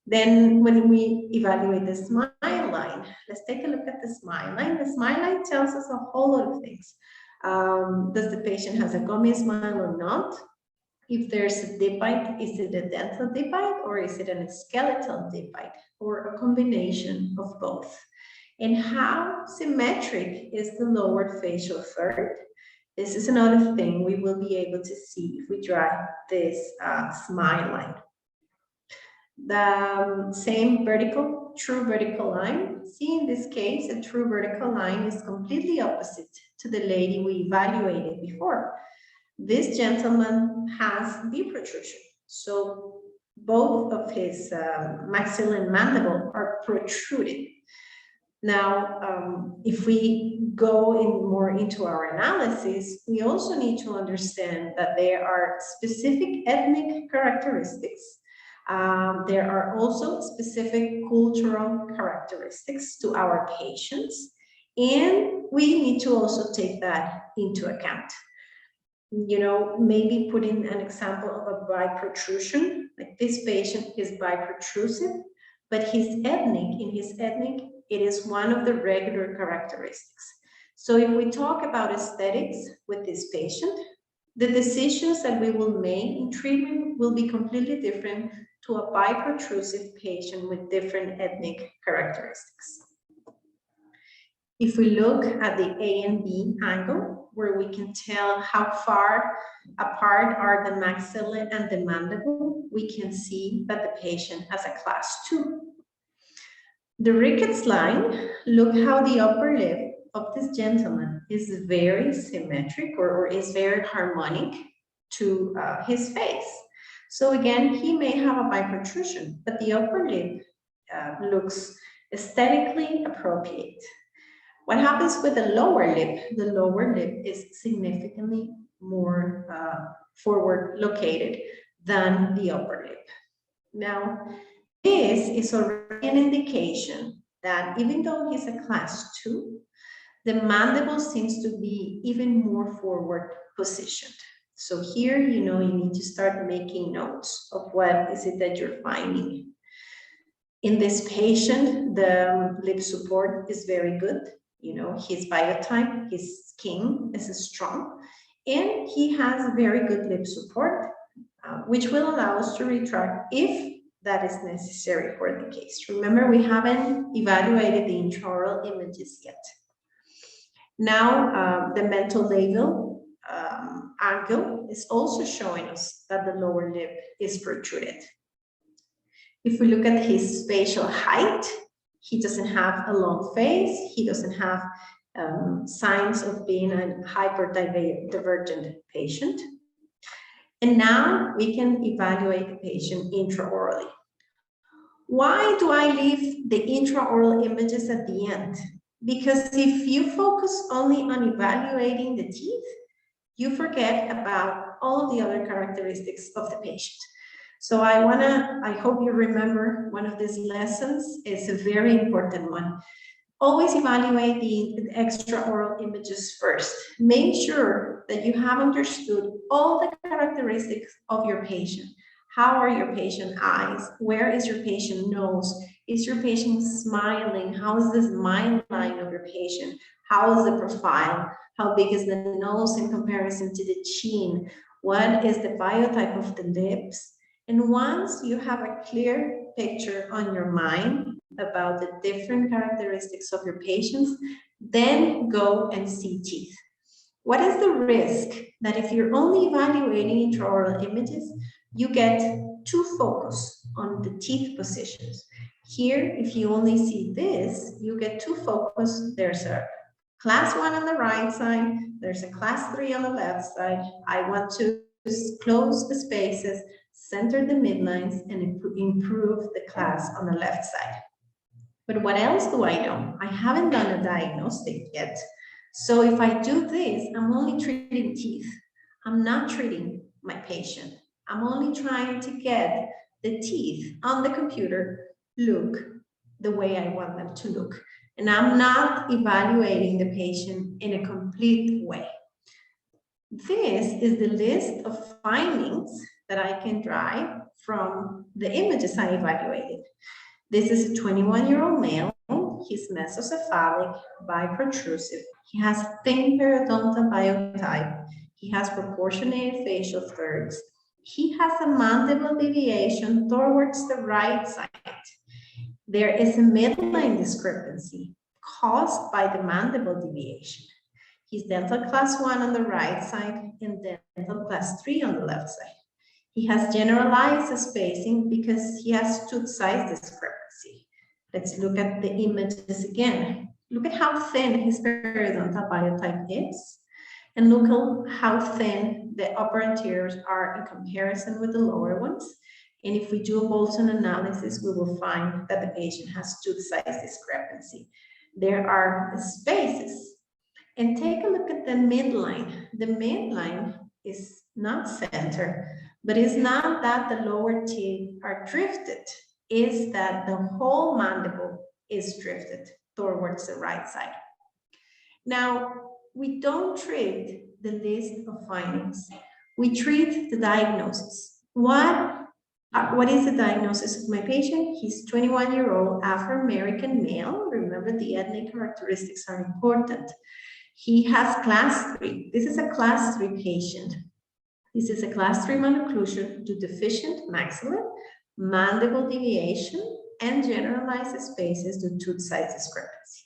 Then when we evaluate the smile line, let's take a look at the smile line. The smile line tells us a whole lot of things. Does the patient has a gummy smile or not? If there's a dip bite, is it a dental dip bite or is it a skeletal dip bite or a combination of both? And how symmetric is the lower facial third? This is another thing we will be able to see if we draw this smile line. The same true vertical line. See, in this case, a true vertical line is completely opposite to the lady we evaluated before. This gentleman has deep protrusion. So both of his maxilla and mandible are protruded. Now, if we go more into our analysis, we also need to understand that there are specific ethnic characteristics. There are also specific cultural characteristics to our patients, and we need to also take that into account. You know, maybe put in an example of a biprotrusion, like this patient is biprotrusive, but in his ethnic, it is one of the regular characteristics. So if we talk about aesthetics with this patient, the decisions that we will make in treatment will be completely different to a biprotrusive patient with different ethnic characteristics. If we look at the A and B angle, where we can tell how far apart are the maxilla and the mandible, we can see that the patient has a class 2. The rickets line, look how the upper lip of this gentleman is very symmetric or is very harmonic to his face. So again, he may have a biprotrusion, but the upper lip looks aesthetically appropriate. What happens with the lower lip? The lower lip is significantly more forward located than the upper lip. Now, this is already an indication that even though he's a class 2, the mandible seems to be even more forward positioned. So here, you know, you need to start making notes of what is it that you're finding. In this patient, the lip support is very good. You know, his biotype, his skin is strong, and he has very good lip support, which will allow us to retract if that is necessary for the case. Remember, we haven't evaluated the intraoral images yet. Now, the mental labial angle is also showing us that the lower lip is protruded. If we look at his spatial height, he doesn't have a long face. He doesn't have signs of being a hyperdivergent patient. And now we can evaluate the patient intraorally. Why do I leave the intraoral images at the end? Because if you focus only on evaluating the teeth, you forget about all of the other characteristics of the patient. So I hope you remember one of these lessons. It's a very important one. Always evaluate the extraoral images first. Make sure that you have understood all the characteristics of your patient. How are your patient eyes? Where is your patient nose? Is your patient smiling? How is the smile line of your patient? How is the profile? How big is the nose in comparison to the chin? What is the biotype of the lips? And once you have a clear picture on your mind about the different characteristics of your patients, Then go and see teeth. What is the risk? That if you're only evaluating intraoral images, you get too focused on the teeth positions. Here, if you only see this, you get too focused. There's a class 1 on the right side, there's a class 3 on the left side. I want to close the spaces, center the midlines, and improve the class on the left side. But what else do I know? I haven't done a diagnostic yet. So if I do this, I'm only treating teeth. I'm not treating my patient. I'm only trying to get the teeth on the computer look the way I want them to look. And I'm not evaluating the patient in a complete way. This is the list of findings that I can derive from the images I evaluated. This is a 21-year-old male. He's mesocephalic, biprotrusive. He has thin periodontal biotype. He has proportionate facial thirds. He has a mandible deviation towards the right side. There is a midline discrepancy caused by the mandible deviation. He's dental class 1 on the right side and dental class 3 on the left side. He has generalized spacing because he has tooth size discrepancy. Let's look at the images again. Look at how thin his periodontal biotype is, and look at how thin the upper anteriors are in comparison with the lower ones. And if we do a Bolton analysis, we will find that the patient has tooth size discrepancy. There are spaces. And take a look at the midline. The midline is not center, but it's not that the lower teeth are drifted. It's that the whole mandible is drifted towards the right side. Now, we don't treat the list of findings. We treat the diagnosis. What is the diagnosis of my patient? He's 21-year-old Afro-American male. Remember, the ethnic characteristics are important. He has class 3. This is a class 3 patient. This is a class 3 malocclusion to deficient maxilla, mandible deviation, and generalized spaces to tooth size discrepancy.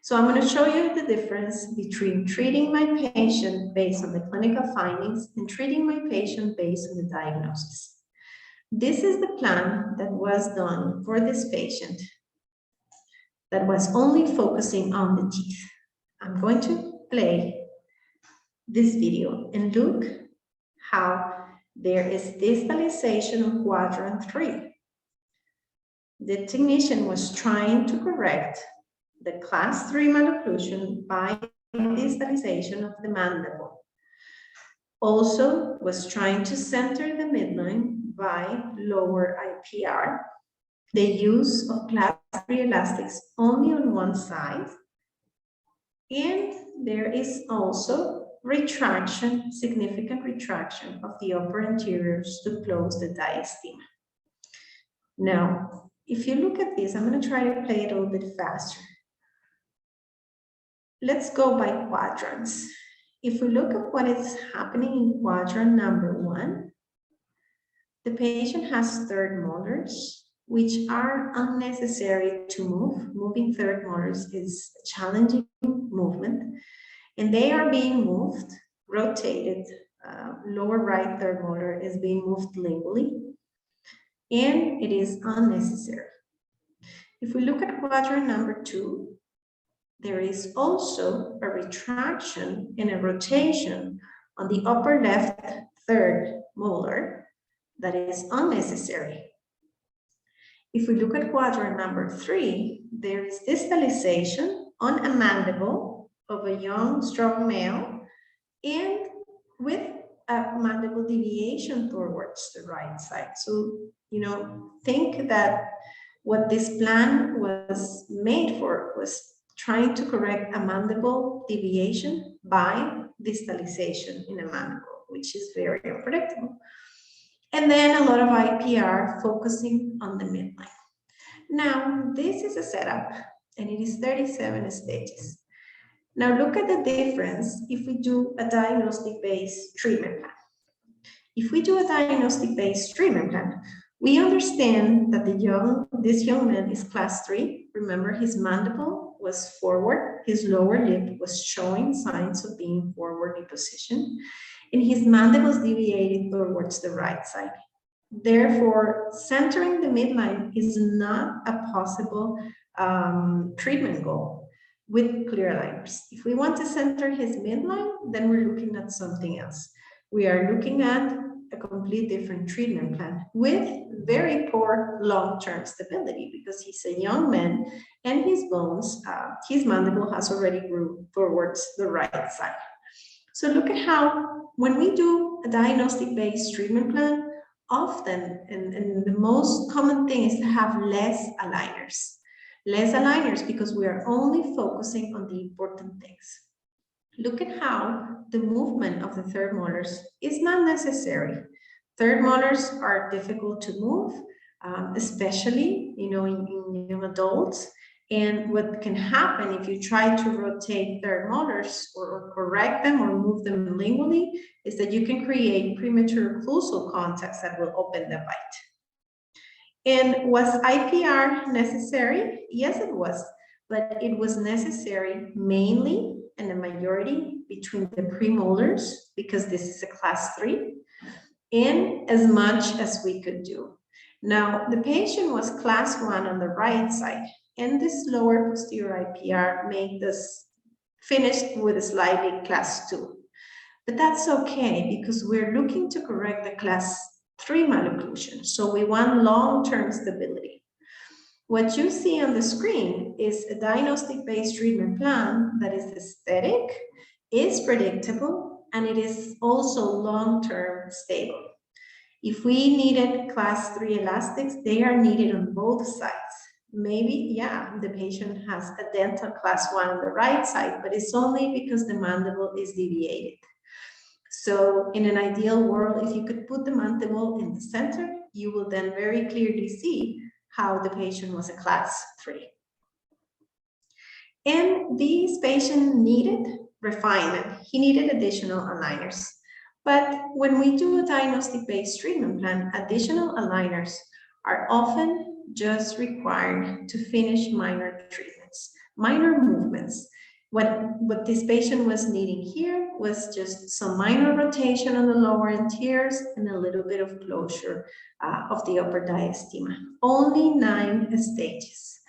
So I'm going to show you the difference between treating my patient based on the clinical findings and treating my patient based on the diagnosis. This is the plan that was done for this patient that was only focusing on the teeth. I'm going to play this video and look how there is distalization of quadrant 3. The technician was trying to correct the class 3 malocclusion by distalization of the mandible. Also was trying to center the midline by lower IPR. The use of class 3 elastics only on one side. And there is also retraction, significant retraction of the upper anteriors to close the diastema. Now, if you look at this, I'm going to try to play it a little bit faster. Let's go by quadrants. If we look at what is happening in quadrant number 1, the patient has third molars, which are unnecessary to move. Moving third molars is a challenging movement, and they are being moved, rotated. Lower right third molar is being moved lingually, and it is unnecessary. If we look at quadrant number 2, there is also a retraction and a rotation on the upper left third molar that is unnecessary. If we look at quadrant number 3, there is distalization on a mandible of a young, strong male, and with a mandible deviation towards the right side. So, think that what this plan was made for was trying to correct a mandible deviation by distalization in a mandible, which is very unpredictable. And then a lot of IPR focusing on the midline. Now, this is a setup, and it is 37 stages. Now, look at the difference if we do a diagnostic-based treatment plan. If we do a diagnostic-based treatment plan, we understand that this young man is class 3. Remember, his mandible was forward. His lower lip was showing signs of being forwardly positioned, and his mandibles deviated towards the right side. Therefore, centering the midline is not a possible treatment goal with clear aligners. If we want to center his midline, then we're looking at something else. We are looking at a complete different treatment plan with very poor long-term stability because he's a young man and his bones, his mandible has already grew towards the right side. So look at how when we do a diagnostic-based treatment plan, often, and the most common thing is to have less aligners. Less aligners because we are only focusing on the important things. Look at how the movement of the third molars is not necessary. Third molars are difficult to move, especially in young adults. And what can happen if you try to rotate third molars or correct them or move them lingually is that you can create premature occlusal contacts that will open the bite. And was IPR necessary? Yes, it was, but it was necessary mainly and a majority between the premolars, because this is a class 3, and as much as we could do. Now, the patient was class 1 on the right side, and this lower posterior IPR made this finished with a slightly class 2. But that's okay because we're looking to correct the class 3 malocclusion. So we want long-term stability. What you see on the screen is a diagnostic-based treatment plan that is aesthetic, is predictable, and it is also long-term stable. If we needed class 3 elastics, they are needed on both sides. Maybe, yeah, the patient has a dental class 1 on the right side, but it's only because the mandible is deviated. So in an ideal world, if you could put the mandible in the center, you will then very clearly see how the patient was a class 3. And this patient needed refinement. He needed additional aligners. But when we do a diagnostic-based treatment plan, additional aligners are often just required to finish minor treatments, minor movements. What this patient was needing here was just some minor rotation on the lower anteriors and a little bit of closure of the upper diastema. Only 9 stages.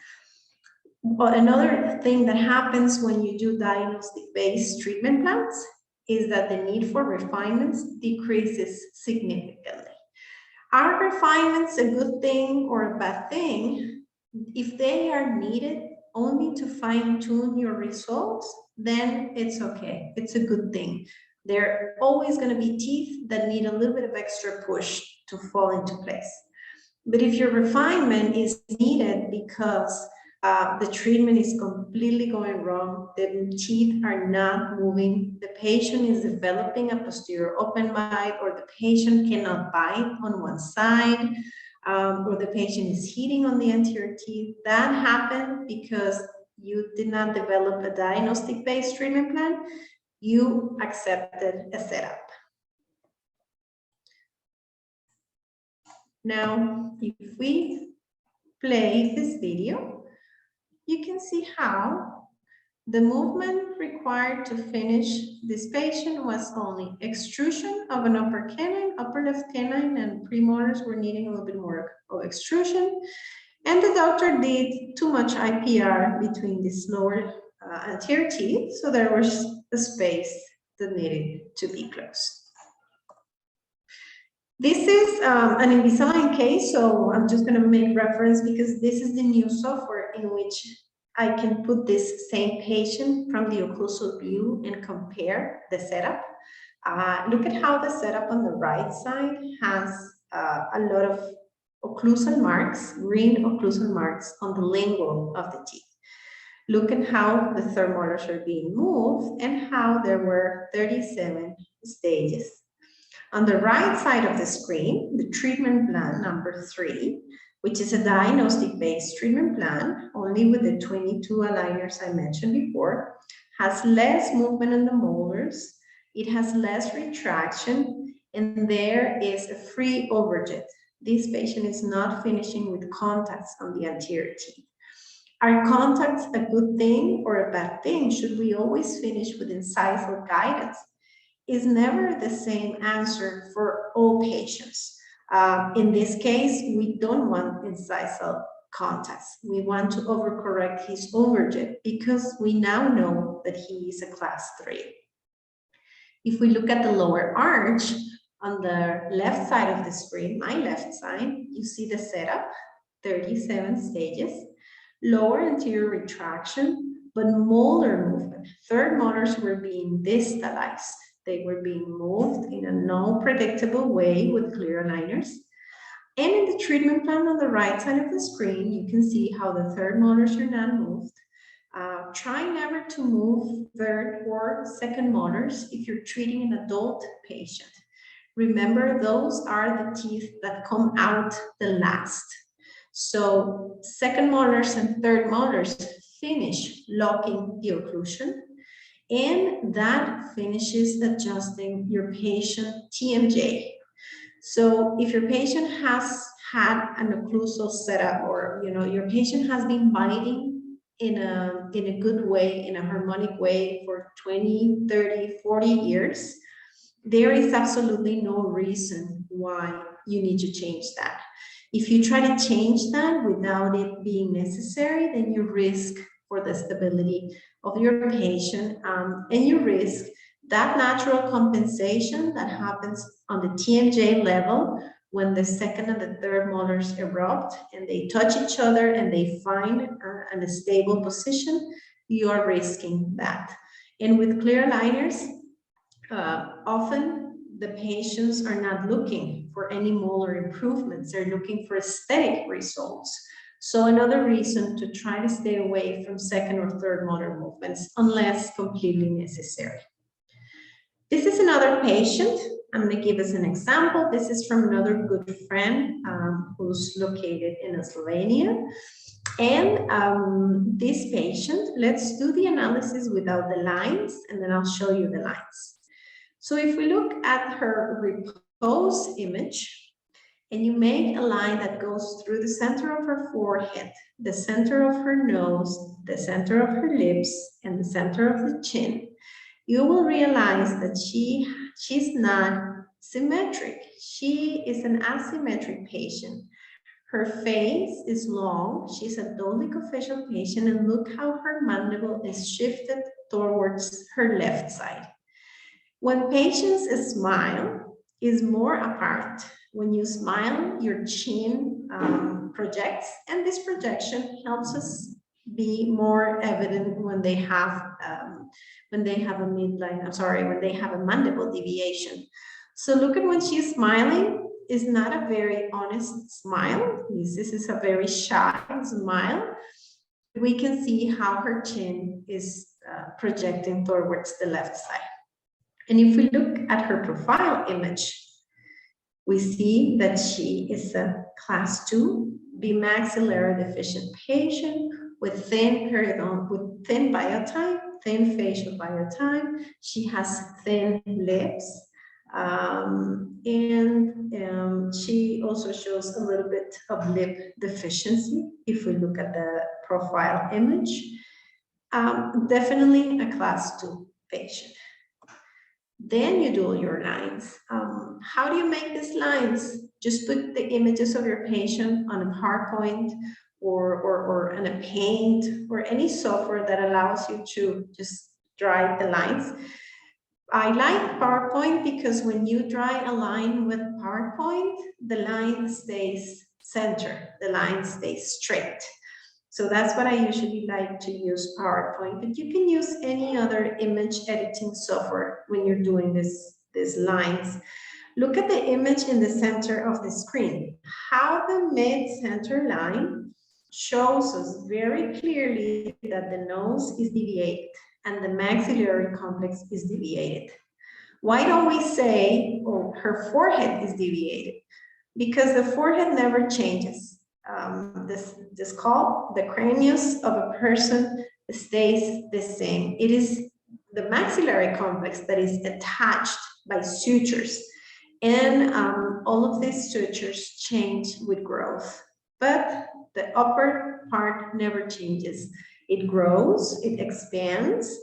But another thing that happens when you do diagnostic-based treatment plans is that the need for refinements decreases significantly. Are refinements a good thing or a bad thing? If they are needed only to fine-tune your results, then it's okay. It's a good thing. There are always going to be teeth that need a little bit of extra push to fall into place. But if your refinement is needed because the treatment is completely going wrong, the teeth are not moving, the patient is developing a posterior open bite, or the patient cannot bite on one side, or the patient is hitting on the anterior teeth, that happened because you did not develop a diagnostic-based treatment plan, you accepted a setup. Now, if we play this video, you can see how the movement required to finish this patient was only extrusion of an upper canine, upper left canine, and premolars were needing a little bit more of extrusion. And the doctor did too much IPR between these lower anterior teeth, so there was a space that needed to be closed. This is an Invisalign case, so I'm just going to make reference because this is the new software in which I can put this same patient from the occlusal view and compare the setup. Look at how the setup on the right side has a lot of occlusal marks, green occlusal marks on the lingual of the teeth. Look at how the third molars are being moved and how there were 37 stages. On the right side of the screen, the treatment plan number 3, which is a diagnostic-based treatment plan, only with the 22 aligners I mentioned before, has less movement in the molars, it has less retraction, and there is a free overjet. This patient is not finishing with contacts on the anterior teeth. Are contacts a good thing or a bad thing? Should we always finish with incisal guidance? Is never the same answer for all patients. In this case, we don't want incisal contacts. We want to overcorrect his overjet because we now know that he is a class 3. If we look at the lower arch on the left side of the screen, my left side, you see the setup, 37 stages, lower anterior retraction, but molar movement. Third molars were being distalized. They were being moved in a non-predictable way with clear aligners. And in the treatment plan on the right side of the screen, you can see how the third molars are not moved. Try never to move third or second molars if you're treating an adult patient. Remember, those are the teeth that come out the last. So second molars and third molars finish locking the occlusion, and that finishes adjusting your patient TMJ. So if your patient has had an occlusal setup, or your patient has been biting in a good way, in a harmonic way for 20, 30, 40 years, there is absolutely no reason why you need to change that. If you try to change that without it being necessary, then you risk for the stability of your patient, and you risk that natural compensation that happens on the TMJ level when the second and the third molars erupt and they touch each other and they find a stable position. You are risking that. And with clear aligners, often the patients are not looking for any molar improvements. They're looking for aesthetic results. So another reason to try to stay away from second or third molar movements unless completely necessary. This is another patient. I'm going to give us an example. This is from another good friend who's located in Slovenia. And this patient, let's do the analysis without the lines, and then I'll show you the lines. So if we look at her repose image, and you make a line that goes through the center of her forehead, the center of her nose, the center of her lips, and the center of the chin, you will realize that she's not symmetric. She is an asymmetric patient. Her face is long. She's a dolichofacial patient, and look how her mandible is shifted towards her left side. When patients smile, is more apart. When you smile, your chin projects, and this projection helps us be more evident when they have a midline. When they have a mandible deviation. So look at when she's smiling. Is not a very honest smile. This is a very shy smile. We can see how her chin is projecting towards the left side. And if we look at her profile image, we see that she is a class 2 bimaxillary deficient patient with thin periodontal, with thin biotime, thin facial biotime. She has thin lips. And she also shows a little bit of lip deficiency if we look at the profile image. Definitely a class 2 patient. Then you do your lines. How do you make these lines? Just put the images of your patient on a PowerPoint or on a Paint or any software that allows you to just draw the lines. I like PowerPoint because when you draw a line with PowerPoint, the line stays center, the line stays straight. So that's what I usually like to use PowerPoint, but you can use any other image editing software when you're doing these lines. Look at the image in the center of the screen. How the mid-center line shows us very clearly that the nose is deviated and the maxillary complex is deviated. Why don't we say, oh, her forehead is deviated? Because the forehead never changes. The skull, the cranius of a person stays the same. It is the maxillary complex that is attached by sutures. And all of these sutures change with growth. but the upper part never changes. It grows, it expands,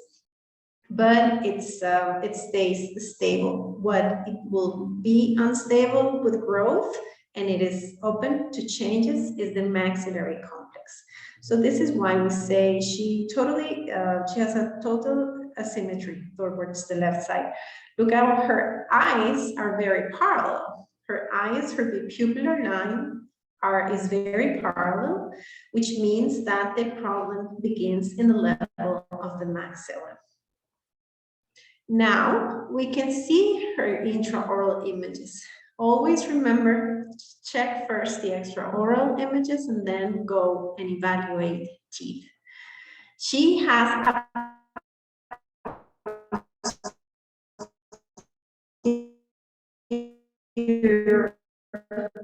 but it stays stable. What it will be unstable with growth and it is open to changes is the maxillary complex. So this is why we say she has a total asymmetry towards the left side. Look how her eyes are very parallel. Her eyes, her pupillar line is very parallel, which means that the problem begins in the level of the maxilla. Now we can see her intraoral images. Always remember, check first the extraoral images and then go and evaluate teeth. She has a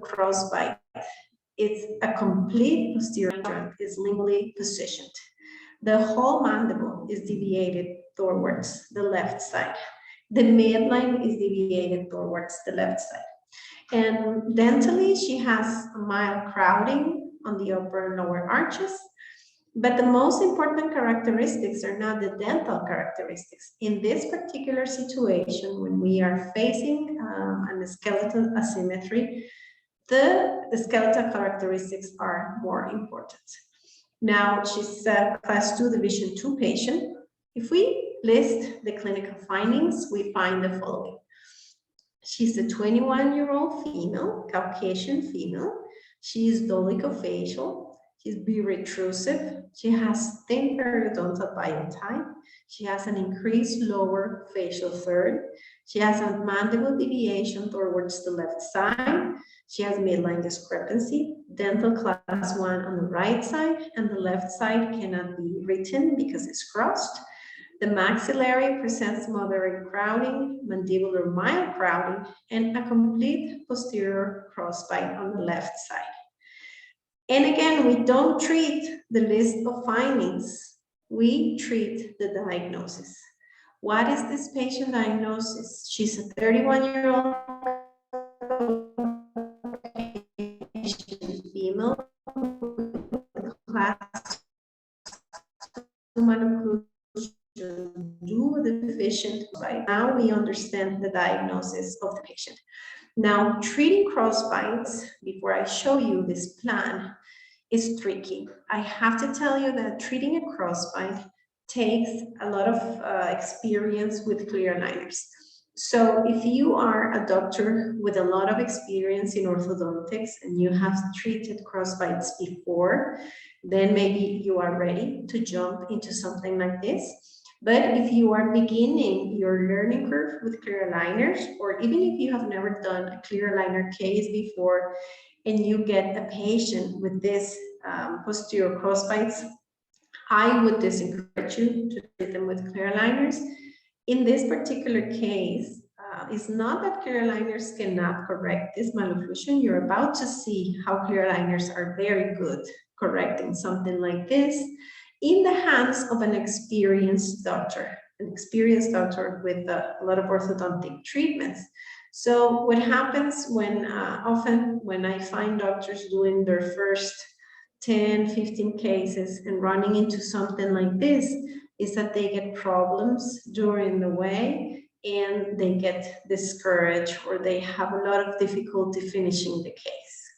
crossbite. It's a complete posterior joint, is lingually positioned. The whole mandible is deviated towards the left side. The midline is deviated towards the left side. And dentally, she has a mild crowding on the upper and lower arches. But the most important characteristics are not the dental characteristics. In this particular situation, when we are facing a skeletal asymmetry, the skeletal characteristics are more important. Now, she's a class 2 division 2 patient. If we list the clinical findings, we find the following. She's a 21-year-old female, Caucasian female. She is dolichofacial. She's biretrusive. She has thin periodontal biotype. She has an increased lower facial third. She has a mandible deviation towards the left side. She has midline discrepancy, dental class 1 on the right side, and the left side cannot be written because it's crossed. The maxillary presents moderate crowding, mandibular mild crowding, and a complete posterior crossbite on the left side. And again, we don't treat the list of findings. We treat the diagnosis. What is this patient diagnosis? She's a 31-year-old female with class 2 malocclusion due deficient. Right now, we understand the diagnosis of the patient. Now, treating crossbites, before I show you this plan, is tricky. I have to tell you that treating a crossbite takes a lot of experience with clear aligners. So if you are a doctor with a lot of experience in orthodontics and you have treated crossbites before, then maybe you are ready to jump into something like this. But if you are beginning your learning curve with clear aligners, or even if you have never done a clear aligner case before, and you get a patient with this posterior crossbites, I would disencourage you to treat them with clear aligners. In this particular case, it's not that clear aligners cannot correct this malocclusion. You're about to see how clear aligners are very good correcting something like this in the hands of an experienced doctor with a lot of orthodontic treatments. So what happens when often when I find doctors doing their first 10, 15 cases and running into something like this is that they get problems during the way and they get discouraged or they have a lot of difficulty finishing the case.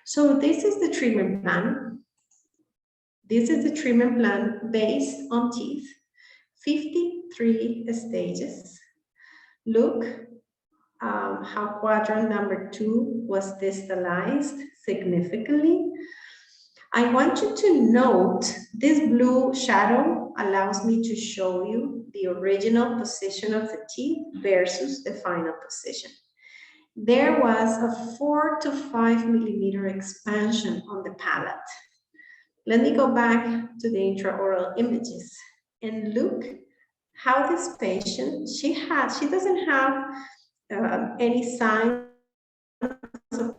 So this is the treatment plan. This is the treatment plan based on teeth, 53 stages. Look how quadrant number 2 was distalized significantly. I want you to note this blue shadow allows me to show you the original position of the teeth versus the final position. There was a 4 to 5 millimeter expansion on the palate. Let me go back to the intraoral images and look how this patient, she doesn't have any signs of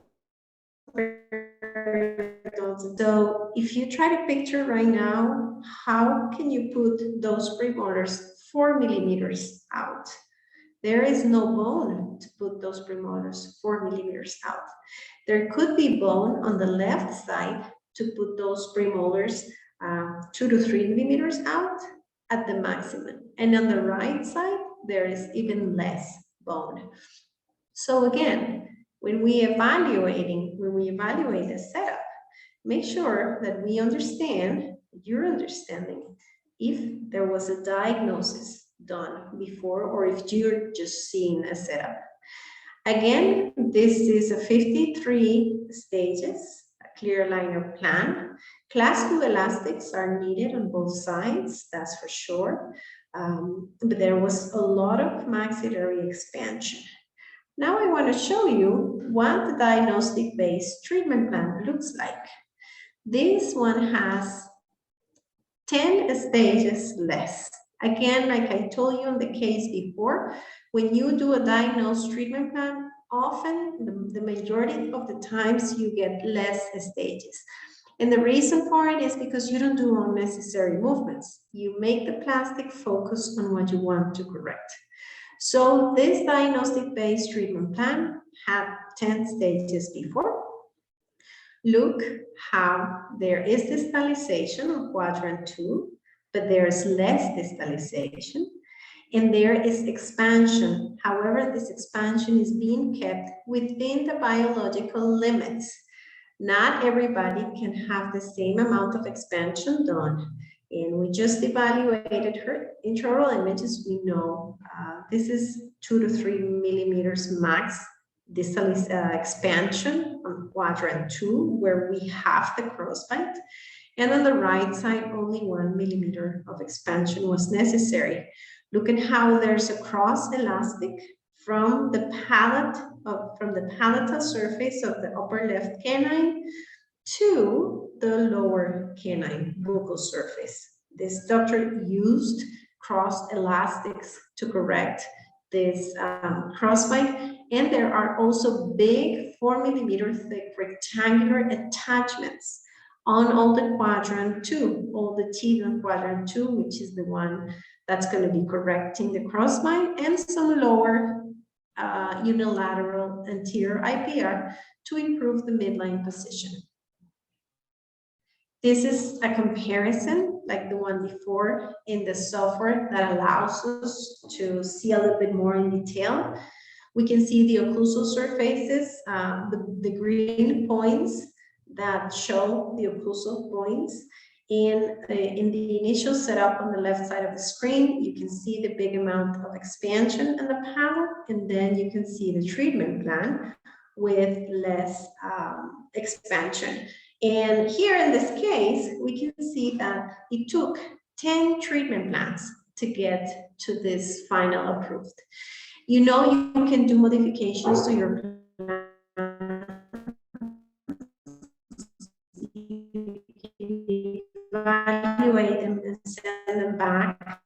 periodontal. So if you try to picture right now, how can you put those premolars 4 millimeters out? There is no bone to put those premolars 4 millimeters out. There could be bone on the left side to put those premolars 2 to 3 millimeters out at the maximum. And on the right side, there is even less bone. So again, when we evaluate the setup, make sure that we understand, you're understanding, if there was a diagnosis done before or if you're just seeing a setup. Again, this is a 53 stages, a clear aligner plan. Class 2 elastics are needed on both sides, that's for sure. But there was a lot of maxillary expansion. Now I want to show you what the diagnostic-based treatment plan looks like. This one has 10 stages less. Again, like I told you in the case before, when you do a diagnosed treatment plan, often the majority of the times you get less stages. And the reason for it is because you don't do unnecessary movements. You make the plastic focus on what you want to correct. So this diagnostic-based treatment plan had 10 stages before. Look how there is distalization on quadrant 2, but there is less distalization, and there is expansion. However, this expansion is being kept within the biological limits. Not everybody can have the same amount of expansion done. And we just evaluated her intraoral images. We know this is 2 to 3 millimeters max distal expansion on quadrant 2, where we have the crossbite. And on the right side, only 1 millimeter of expansion was necessary. Look at how there's a cross elastic from the palatal surface of the upper left canine to the lower canine buccal surface. This doctor used cross elastics to correct this crossbite, and there are also big 4 millimeter thick rectangular attachments on all the quadrant 2, all the teeth on quadrant 2, which is the one that's going to be correcting the crossbite, and some lower unilateral anterior IPR to improve the midline position. This is a comparison like the one before in the software that allows us to see a little bit more in detail. We can see the occlusal surfaces, the green points that show the occlusal points. In the initial setup on the left side of the screen, you can see the big amount of expansion in the panel, and then you can see the treatment plan with less expansion. And here in this case, we can see that it took 10 treatment plans to get to this final approved. You know, you can do modifications to your plan. Evaluate them and send them back,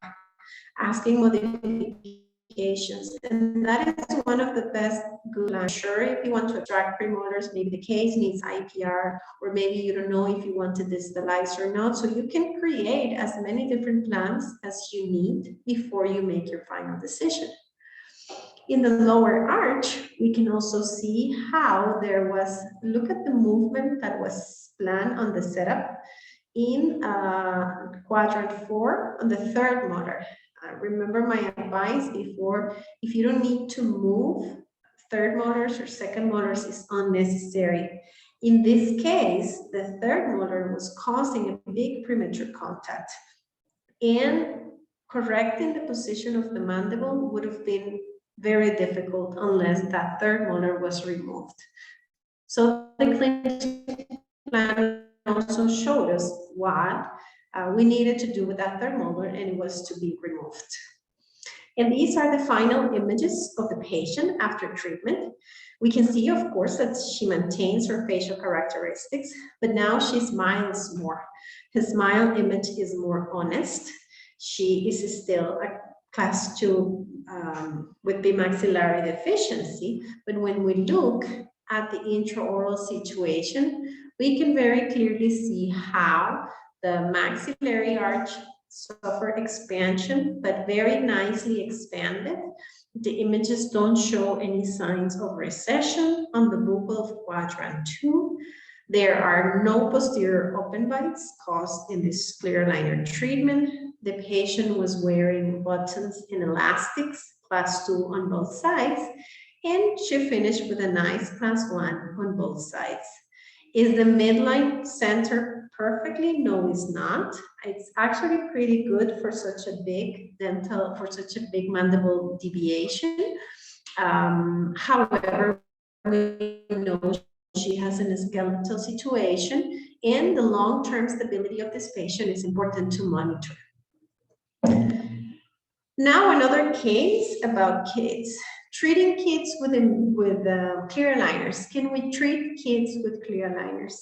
asking modifications. And that is one of the best good plans. Sure, if you want to extract premolars, maybe the case needs IPR, or maybe you don't know if you want to distalize or not. So you can create as many different plans as you need before you make your final decision. In the lower arch, we can also see how there was, look at the movement that was planned on the setup in quadrant 4 on the third molar. Remember my advice before, if you don't need to move, third molars or second molars is unnecessary. In this case, the third molar was causing a big premature contact, and correcting the position of the mandible would have been very difficult unless that third molar was removed. So the clinical plan also showed us what we needed to do with that third molar, and it was to be removed. And these are the final images of the patient after treatment. We can see, of course, that she maintains her facial characteristics, but now she smiles more. Her smile image is more honest. She is still a class 2 with bimaxillary deficiency, but when we look at the intraoral situation, we can very clearly see how the maxillary arch suffered expansion, but very nicely expanded. The images don't show any signs of recession on the buccal quadrant 2. There are no posterior open bites caused in this clear aligner treatment. The patient was wearing buttons and elastics, class 2 on both sides, and she finished with a nice class 1 on both sides. Is the midline center perfectly? No, it's not. It's actually pretty good for such a big for such a big mandible deviation. However, we know she has a skeletal situation, and the long-term stability of this patient is important to monitor. Now, another case about kids. Treating kids with clear aligners. Can we treat kids with clear aligners?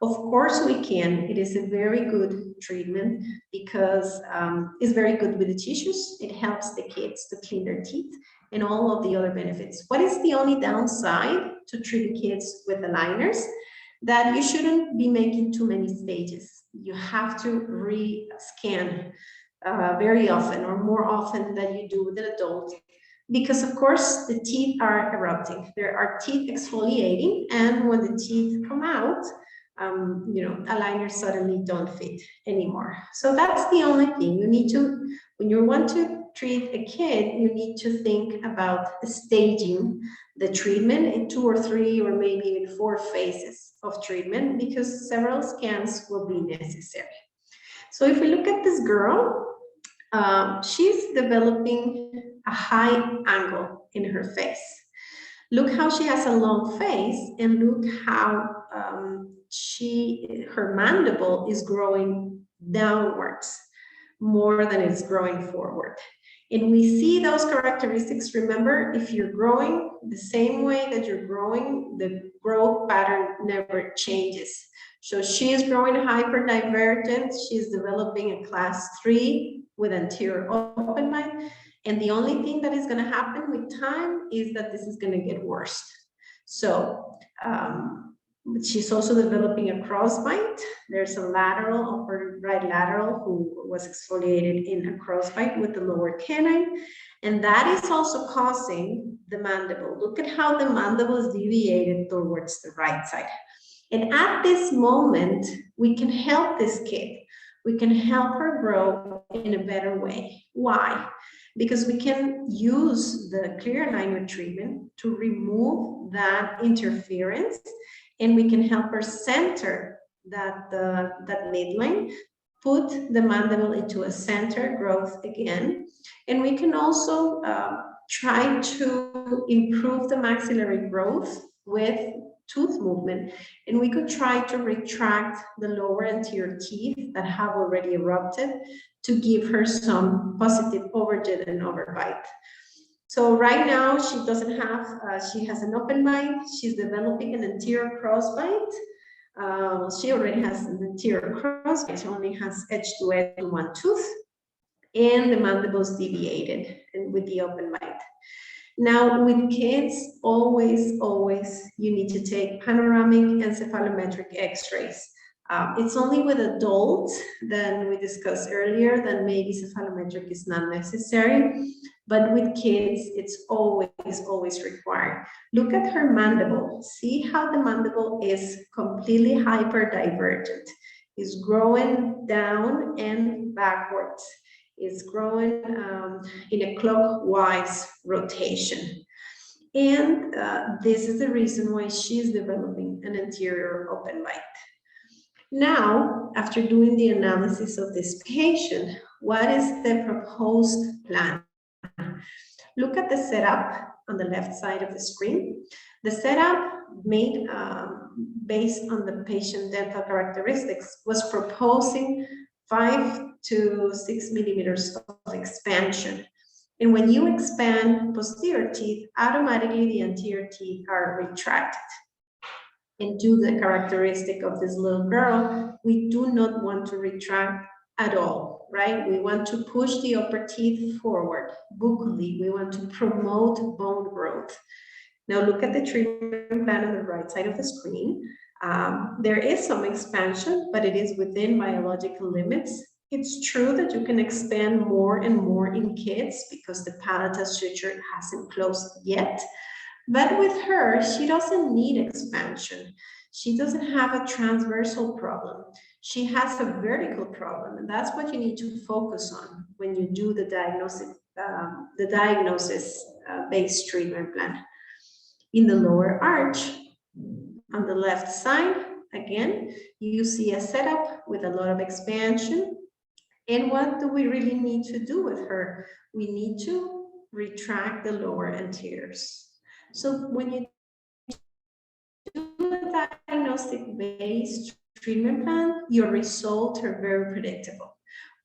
Of course we can. It is a very good treatment because it's very good with the tissues. It helps the kids to clean their teeth and all of the other benefits. What is the only downside to treating kids with aligners? That you shouldn't be making too many stages. You have to re-scan very often or more often than you do with an adult, because of course the teeth are erupting. There are teeth exfoliating, and when the teeth come out, aligners suddenly don't fit anymore. So that's the only thing you need to, when you want to treat a kid, you need to think about staging the treatment in 2 or 3 or maybe even 4 phases of treatment, because several scans will be necessary. So if we look at this girl, she's developing a high angle in her face. Look how she has a long face, and look how her mandible is growing downwards more than it's growing forward. And we see those characteristics. Remember, if you're growing the same way that you're growing, the growth pattern never changes. So she is growing hyperdivergent. She's developing a class 3 with anterior open bite. And the only thing that is going to happen with time is that this is going to get worse. So she's also developing a crossbite. There's a lateral, upper right lateral, who was exfoliated in a crossbite with the lower canine. And that is also causing the mandible. Look at how the mandible is deviated towards the right side. And at this moment, we can help this kid. We can help her grow in a better way. Why? Because we can use the clear aligner treatment to remove that interference, and we can help her center that midline, put the mandible into a center growth again. And we can also try to improve the maxillary growth with tooth movement, and we could try to retract the lower anterior teeth that have already erupted to give her some positive overjet and overbite. So right now she doesn't have, she has an open bite. She's developing an anterior crossbite. She already has an anterior crossbite. She only has edge to edge one tooth, and the mandible's deviated and with the open bite. Now, with kids, always, you need to take panoramic encephalometric x-rays. It's only with adults, then we discussed earlier, that maybe cephalometric is not necessary, but with kids, it's always required. Look at her mandible. See how the mandible is completely hyperdivergent. It's growing down and backwards. Is growing in a clockwise rotation. And this is the reason why she's developing an anterior open bite. Now, after doing the analysis of this patient, what is the proposed plan? Look at the setup on the left side of the screen. The setup made based on the patient dental characteristics was proposing 5 to 6 millimeters of expansion. And when you expand posterior teeth, automatically the anterior teeth are retracted. And due to the characteristic of this little girl, we do not want to retract at all, right? We want to push the upper teeth forward buccally. We want to promote bone growth. Now look at the treatment plan on the right side of the screen. There is some expansion, but it is within biological limits. It's true that you can expand more and more in kids because the palatal suture hasn't closed yet. But with her, she doesn't need expansion. She doesn't have a transversal problem. She has a vertical problem, and that's what you need to focus on when you do the diagnosis-based treatment plan. In the lower arch, on the left side, again, you see a setup with a lot of expansion. And what do we really need to do with her? We need to retract the lower anteriors. So when you do a diagnostic-based treatment plan, your results are very predictable.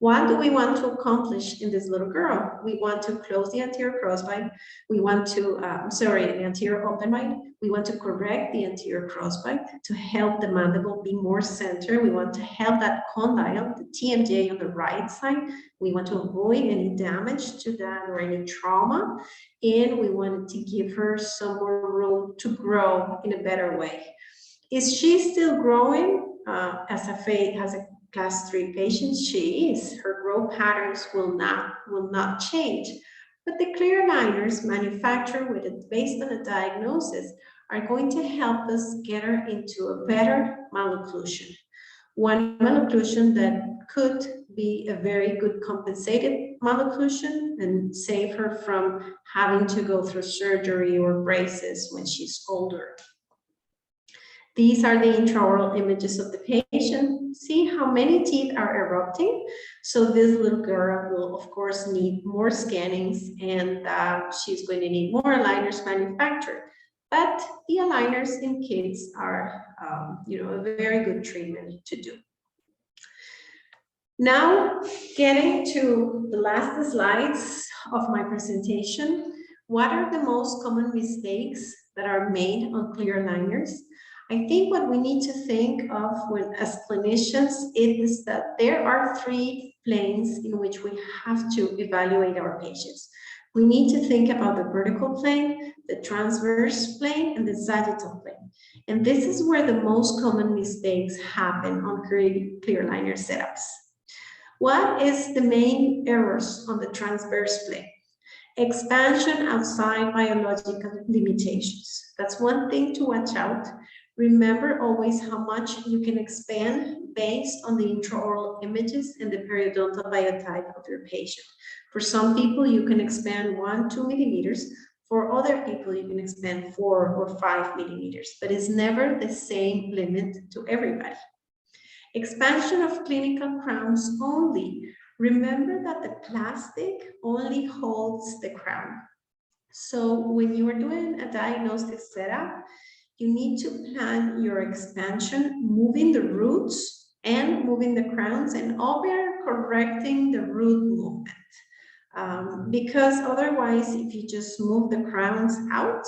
What do we want to accomplish in this little girl? We want to close the anterior crossbite. We want to, the anterior open bite. We want to correct the anterior crossbite to help the mandible be more centered. We want to help that condyle, the TMJ on the right side. We want to avoid any damage to that or any trauma. And we wanted to give her some more room to grow in a better way. Is she still growing as a class 3 patient? She is. Her growth patterns will not change. But the clear aligners manufactured based on a diagnosis are going to help us get her into a better malocclusion. One malocclusion that could be a very good compensated malocclusion and save her from having to go through surgery or braces when she's older. These are the intraoral images of the patient. See how many teeth are erupting? So this little girl will, of course, need more scannings, and she's going to need more aligners manufactured. But the aligners in kids are, a very good treatment to do. Now, getting to the last slides of my presentation, what are the most common mistakes that are made on clear aligners? I think what we need to think of as clinicians is that there are 3 planes in which we have to evaluate our patients. We need to think about the vertical plane, the transverse plane, and the sagittal plane. And this is where the most common mistakes happen on clear aligner setups. What is the main errors on the transverse plane? Expansion outside biological limitations. That's one thing to watch out. Remember always how much you can expand based on the intraoral images and the periodontal biotype of your patient. For some people, you can expand 1-2 millimeters. For other people, you can expand 4 or 5 millimeters, but it's never the same limit to everybody. Expansion of clinical crowns only. Remember that the plastic only holds the crown. So when you are doing a diagnostic setup, you need to plan your expansion, moving the roots and moving the crowns, and over correcting the root movement. Because otherwise, if you just move the crowns out,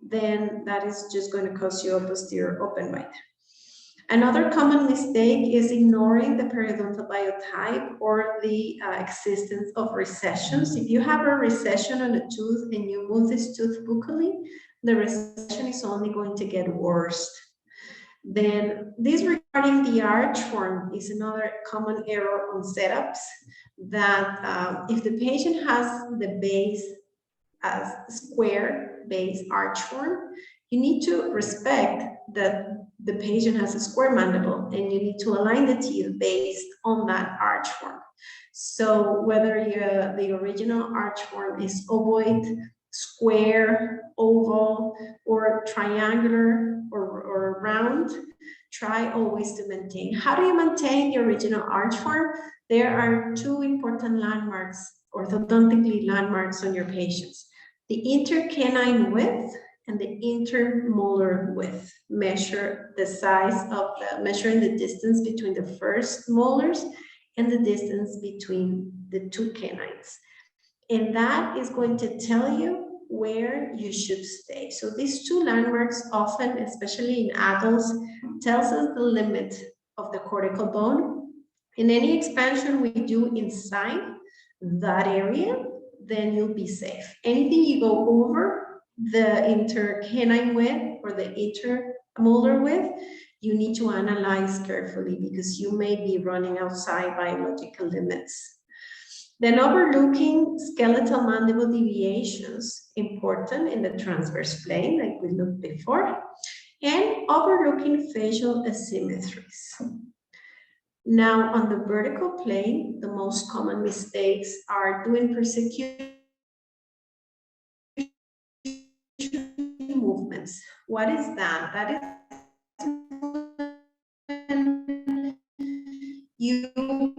then that is just going to cause you a posterior open bite. Another common mistake is ignoring the periodontal biotype or the existence of recessions. If you have a recession on a tooth and you move this tooth buccally, the recession is only going to get worse. Then this regarding the arch form is another common error on setups, that if the patient has the base as square base arch form, you need to respect that the patient has a square mandible, and you need to align the teeth based on that arch form. So whether the original arch form is ovoid, square, oval, or triangular, or round, try always to maintain. How do you maintain the original arch form? There are 2 important landmarks, orthodontically landmarks on your patients. The intercanine width and the intermolar width. Measuring the distance between the first molars and the distance between the 2 canines. And that is going to tell you where you should stay. So these 2 landmarks often, especially in adults, tells us the limit of the cortical bone. In any expansion we do inside that area, then you'll be safe. Anything you go over the intercanine width or the molar width, you need to analyze carefully because you may be running outside biological limits. Then overlooking skeletal mandible deviations, important in the transverse plane, like we looked before, and overlooking facial asymmetries. Now, on the vertical plane, the most common mistakes are doing persecution movements. What is that? That is when you move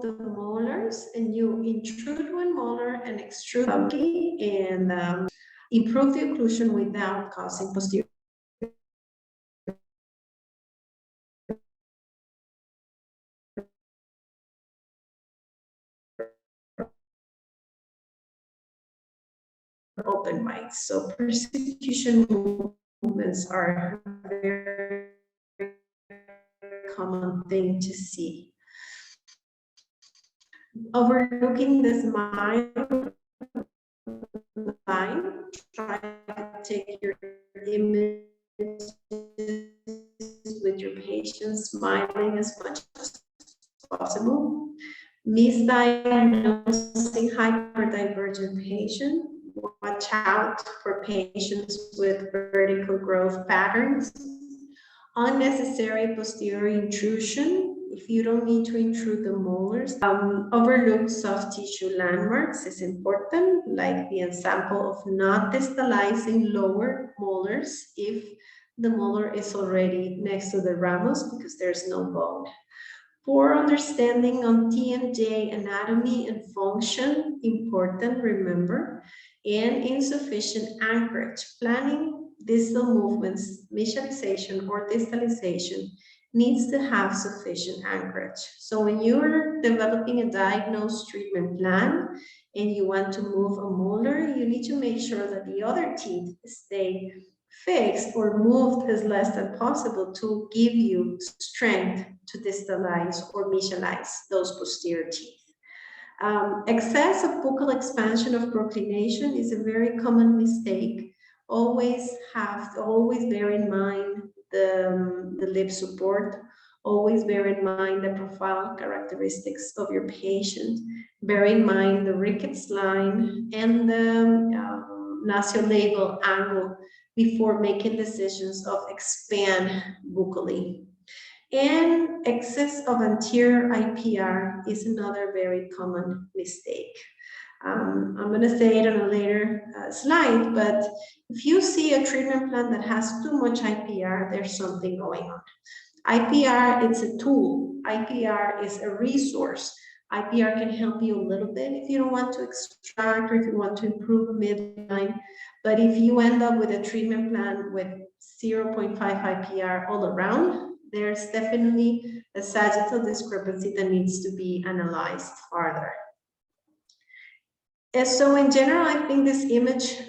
the molars and you intrude one molar and extrude and improve the occlusion without causing posterior open bites. So persecution movements are a very common thing to see. Overlooking the smile line, try to take your images with your patient smiling as much as possible. Misdiagnosing hyperdivergent patient. Watch out for patients with vertical growth patterns. Unnecessary posterior intrusion. If you don't need to intrude the molars, overlook soft tissue landmarks is important, like the example of not distalizing lower molars if the molar is already next to the ramus because there's no bone. Poor understanding on T&J anatomy and function, important, remember, and insufficient anchorage. Planning distal movements, mesialization or distalization needs to have sufficient anchorage. So when you're developing a diagnosed treatment plan and you want to move a molar, you need to make sure that the other teeth stay fixed or moved as less as possible to give you strength to distalize or mesialize those posterior teeth. Excess of buccal expansion of proclination is a very common mistake. Always bear in mind the lip support. Always bear in mind the profile characteristics of your patient. Bear in mind the rickets line and the nasolabial angle before making decisions of expand buccally. And excess of anterior IPR is another very common mistake. I'm going to say it on a later slide, but if you see a treatment plan that has too much IPR, there's something going on. IPR, it's a tool. IPR is a resource. IPR can help you a little bit if you don't want to extract or if you want to improve a midline. But if you end up with a treatment plan with 0.5 IPR all around, there's definitely a sagittal discrepancy that needs to be analyzed further. And so in general, I think this image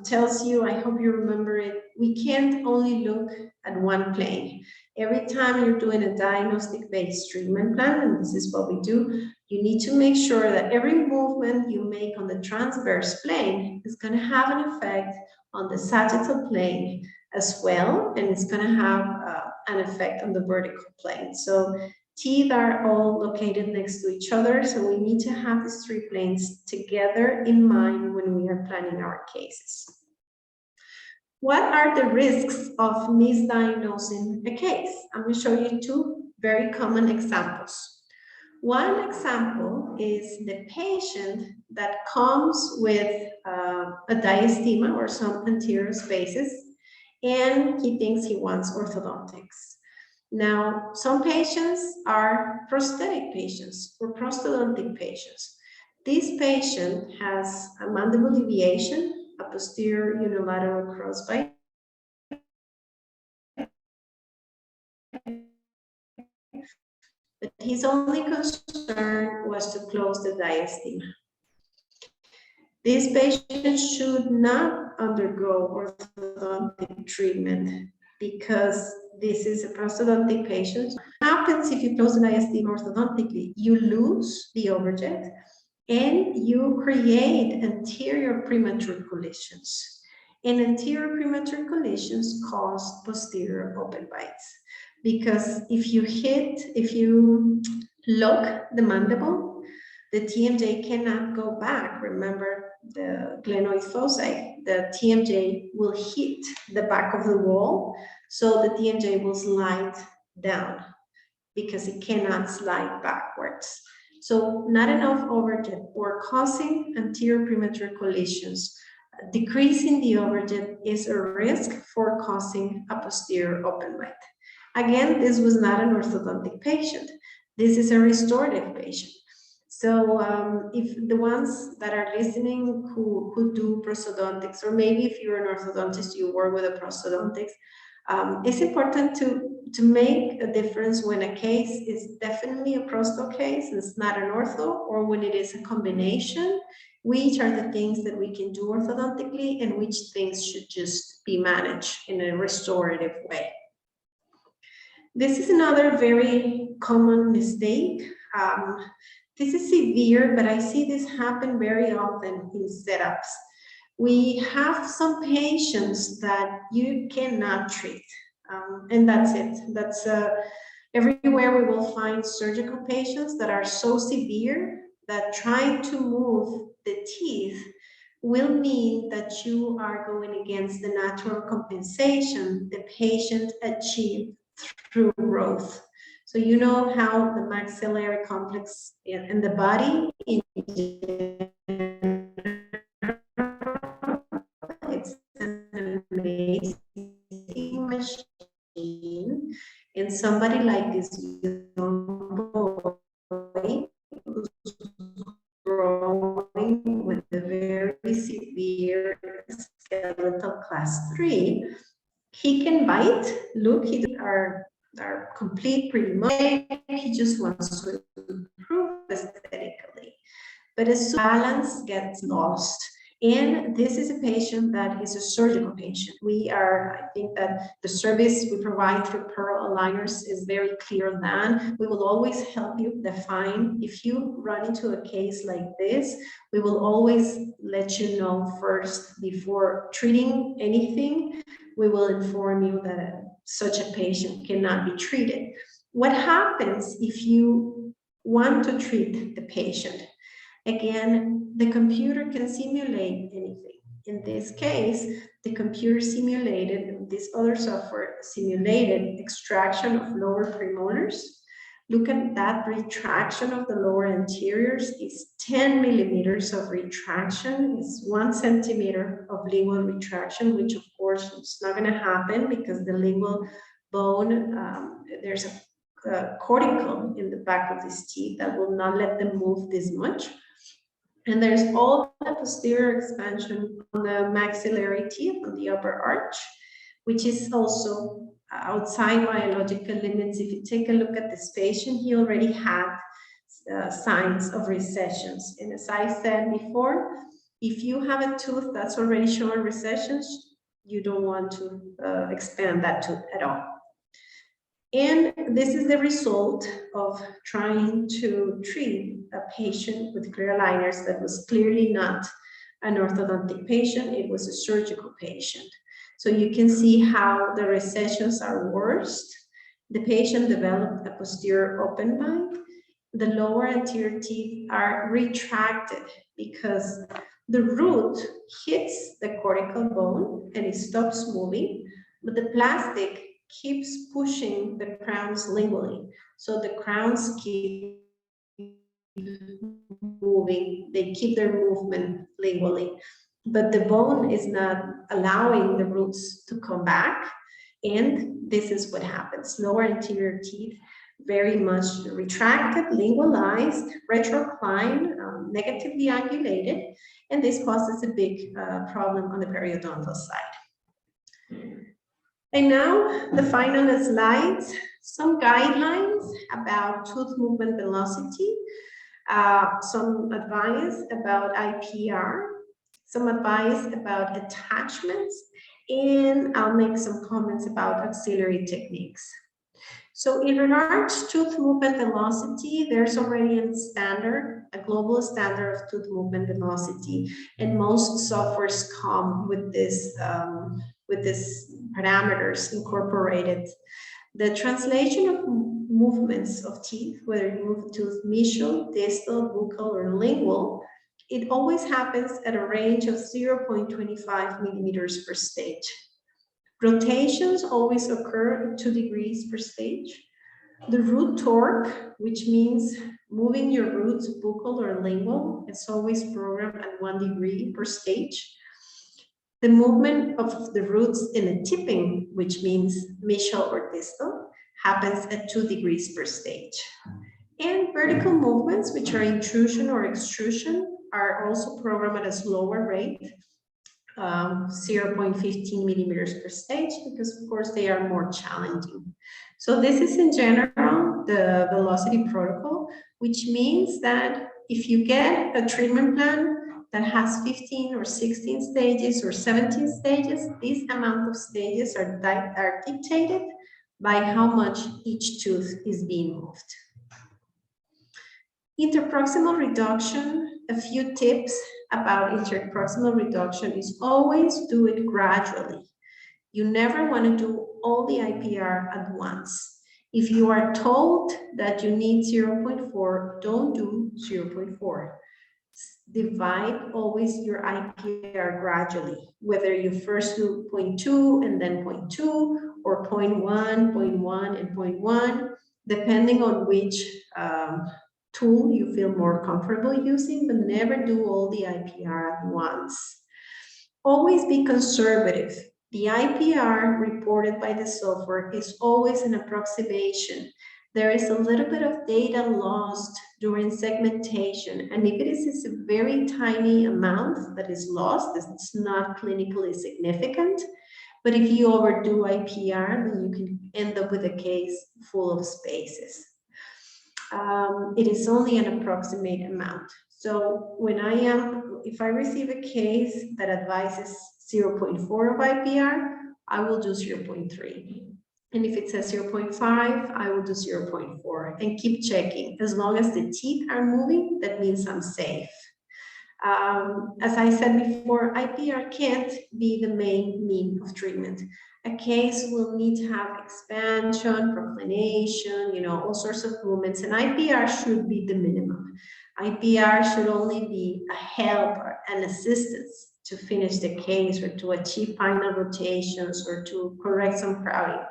tells you, I hope you remember it, we can't only look at one plane. Every time you're doing a diagnostic-based treatment plan, and this is what we do, you need to make sure that every movement you make on the transverse plane is going to have an effect on the sagittal plane as well, and it's going to have an effect on the vertical plane. So teeth are all located next to each other, so we need to have these three planes together in mind when we are planning our cases. What are the risks of misdiagnosing a case? I'm going to show you two very common examples. One example is the patient that comes with a diastema or some anterior spaces, and he thinks he wants orthodontics. Now, some patients are prosthetic patients or prosthodontic patients. This patient has a mandible deviation, a posterior unilateral crossbite, but his only concern was to close the diastema. This patient should not undergo orthodontic treatment because this is a prosthodontic patient. What happens if you close the diastema orthodontically? You lose the overjet, and you create anterior premature collisions. And anterior premature collisions cause posterior open bites. Because if you lock the mandible, the TMJ cannot go back. Remember the glenoid foci, the TMJ will hit the back of the wall, so the TMJ will slide down because it cannot slide backwards. So not enough overjet or causing anterior premature collisions. Decreasing the overjet is a risk for causing a posterior open bite. Again, this was not an orthodontic patient. This is a restorative patient. So if the ones that are listening who do prosthodontics, or maybe if you're an orthodontist, you work with a prosthodontics, it's important to make a difference when a case is definitely a prosto case, it's not an ortho, or when it is a combination, which are the things that we can do orthodontically and which things should just be managed in a restorative way. This is another very common mistake. This is severe, but I see this happen very often in setups. We have some patients that you cannot treat, and that's it. That's everywhere we will find surgical patients that are so severe that trying to move the teeth will mean that you are going against the natural compensation the patient achieved through growth. So you know how the maxillary complex in the body it's an amazing machine, and somebody like this young boy who's growing with a very severe skeletal class 3, he can bite. Look, he are complete pretty much. He just wants to improve aesthetically. But as balance gets lost, and this is a patient that is a surgical patient. I think that the service we provide through pearl aligners is very clear then. We will always help you define. If you run into a case like this, we will always let you know first before treating anything. We will inform you that such a patient cannot be treated. What happens if you want to treat the patient? Again, the computer can simulate anything. In this case, the computer simulated, and this other software simulated extraction of lower premolars. Look at that retraction of the lower anteriors is 10 millimeters of retraction, is 1 centimeter of lingual retraction, which of course is not going to happen because the lingual bone, there's a cortical in the back of this teeth that will not let them move this much. And there's all the posterior expansion on the maxillary teeth on the upper arch, which is also outside biological limits. If you take a look at this patient, he already had signs of recessions. And as I said before, if you have a tooth that's already showing recessions, you don't want to expand that tooth at all. And this is the result of trying to treat a patient with clear aligners that was clearly not an orthodontic patient, it was a surgical patient. So you can see how the recessions are worst. The patient developed a posterior open bite. The lower anterior teeth are retracted because the root hits the cortical bone and it stops moving, but the plastic keeps pushing the crowns lingually. So the crowns keep moving, they keep their movement lingually, but the bone is not allowing the roots to come back. And this is what happens. Lower anterior teeth very much retracted, lingualized, retrocline, negatively angulated, and this causes a big problem on the periodontal side. And now the final slides, some guidelines about tooth movement velocity, some advice about IPR, some advice about attachments, and I'll make some comments about auxiliary techniques. So in regards to tooth movement velocity, there's already a standard a global standard of tooth movement velocity, and most softwares come with this parameters incorporated. The translation of movements of teeth, whether you move tooth mesial, distal, buccal, or lingual, it always happens at a range of 0.25 millimeters per stage. Rotations always occur at 2 degrees per stage. The root torque, which means moving your roots buccal or lingual, it's always programmed at 1 degree per stage. The movement of the roots in a tipping, which means mesial or distal, happens at 2 degrees per stage. And vertical movements, which are intrusion or extrusion, are also programmed at a slower rate, 0.15 millimeters per stage, because of course they are more challenging. So this is in general the velocity protocol, which means that if you get a treatment plan that has 15 or 16 stages or 17 stages, these amount of stages are dictated by how much each tooth is being moved. Interproximal reduction, a few tips about interproximal reduction is always do it gradually. You never want to do all the IPR at once. If you are told that you need 0.4, don't do 0.4. Divide always your IPR gradually, whether you first do 0.2 and then 0.2 or 0.1, 0.1, and 0.1, depending on which tool you feel more comfortable using, but never do all the IPR at once. Always be conservative. The IPR reported by the software is always an approximation. There is a little bit of data lost during segmentation, and if it is a very tiny amount that is lost, it's not clinically significant. But if you overdo IPR, then you can end up with a case full of spaces. It is only an approximate amount. So if I receive a case that advises 0.4 of IPR, I will do 0.3. And if it says 0.5, I will do 0.4 and keep checking. As long as the teeth are moving, that means I'm safe. As I said before, IPR can't be the main mean of treatment. A case will need to have expansion, proclination, all sorts of movements, and IPR should be the minimum. IPR should only be a help or an assistance to finish the case or to achieve final rotations or to correct some crowding.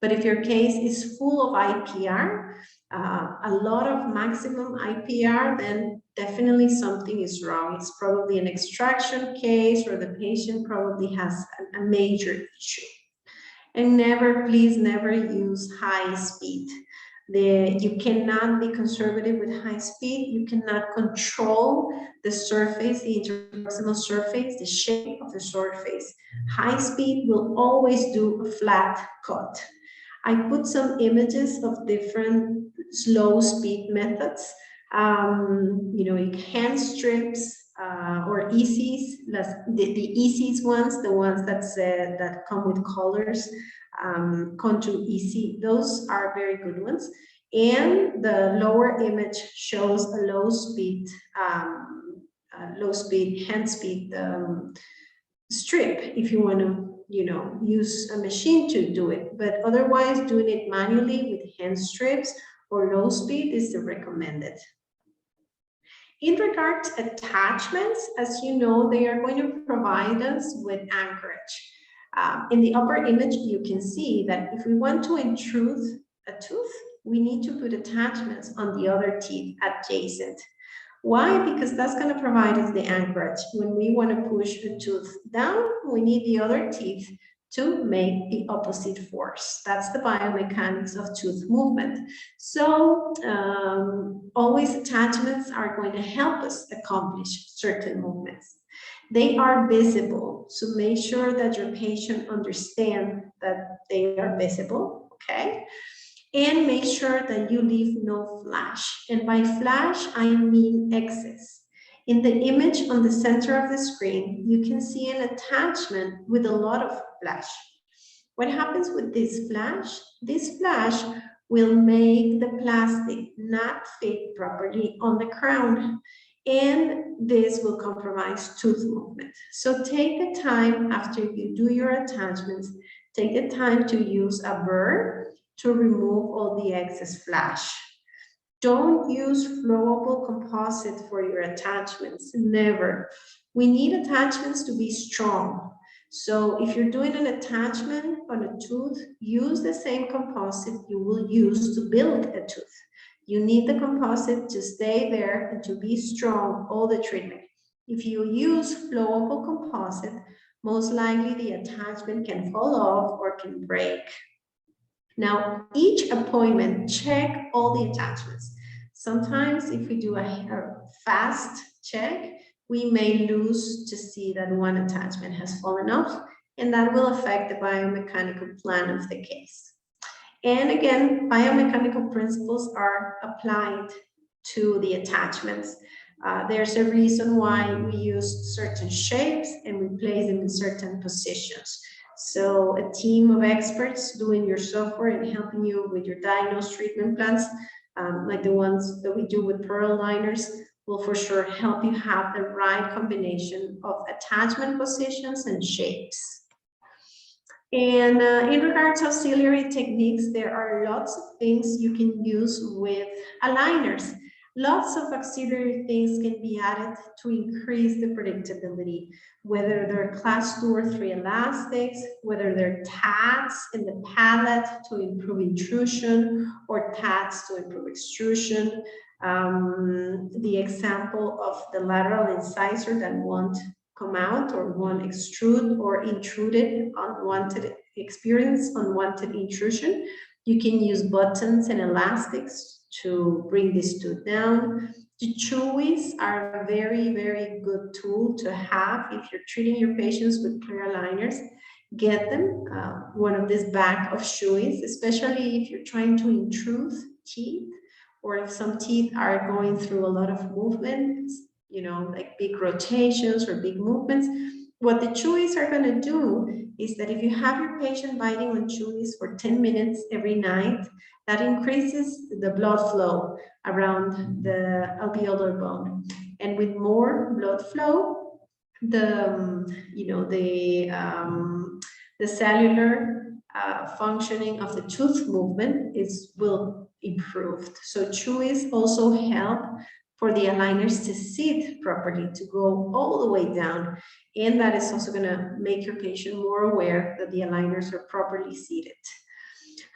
But if your case is full of IPR, a lot of maximum IPR, then definitely something is wrong. It's probably an extraction case, or the patient probably has a major issue. And please never use high speed. You cannot be conservative with high speed. You cannot control the surface, the interproximal surface, the shape of the surface. High speed will always do a flat cut. I put some images of different slow speed methods. Hand strips or ECs, the ECs ones, the ones that come with colors, contour EC, those are very good ones. And the lower image shows a low speed hand speed strip if you want to use a machine to do it, but otherwise doing it manually with hand strips or low speed is the recommended. In regard to attachments, as you know, they are going to provide us with anchorage. In the upper image, you can see that if we want to intrude a tooth, we need to put attachments on the other teeth adjacent. Why? Because that's going to provide us the anchorage. When we want to push the tooth down, we need the other teeth to make the opposite force. That's the biomechanics of tooth movement. So always attachments are going to help us accomplish certain movements. They are visible, so make sure that your patient understands that they are visible, okay? And make sure that you leave no flash. And by flash, I mean excess. In the image on the center of the screen, you can see an attachment with a lot of flash. What happens with this flash? This flash will make the plastic not fit properly on the crown, and this will compromise tooth movement. So take the time after you do your attachments, take the time to use a burr to remove all the excess flash. Don't use flowable composite for your attachments, never. We need attachments to be strong. So if you're doing an attachment on a tooth, use the same composite you will use to build a tooth. You need the composite to stay there and to be strong all the treatment. If you use flowable composite, most likely the attachment can fall off or can break. Now, each appointment, check all the attachments. Sometimes if we do a fast check, we may lose to see that one attachment has fallen off, and that will affect the biomechanical plan of the case. And again, biomechanical principles are applied to the attachments. There's a reason why we use certain shapes and we place them in certain positions. So a team of experts doing your software and helping you with your diagnosed treatment plans, like the ones that we do with pearl liners, will for sure help you have the right combination of attachment positions and shapes. And in regards to auxiliary techniques, there are lots of things you can use with aligners. Lots of auxiliary things can be added to increase the predictability, whether they're class 2 or 3 elastics, whether they're tats in the palate to improve intrusion or tats to improve extrusion. The example of the lateral incisor that won't come out or won't extrude or intruded unwanted experience, unwanted intrusion. You can use buttons and elastics to bring this tooth down. The chewies are a very, very good tool to have if you're treating your patients with clear aligners. Get them, one of these bag of chewies, especially if you're trying to intrude teeth or if some teeth are going through a lot of movements, you know, like big rotations or big movements. What the chewies are going to do is that if you have your patient biting on chewies for 10 minutes every night, that increases the blood flow around the alveolar bone. And with more blood flow, the cellular functioning of the tooth movement will improve. So chewies also help for the aligners to sit properly, to go all the way down. And that is also going to make your patient more aware that the aligners are properly seated.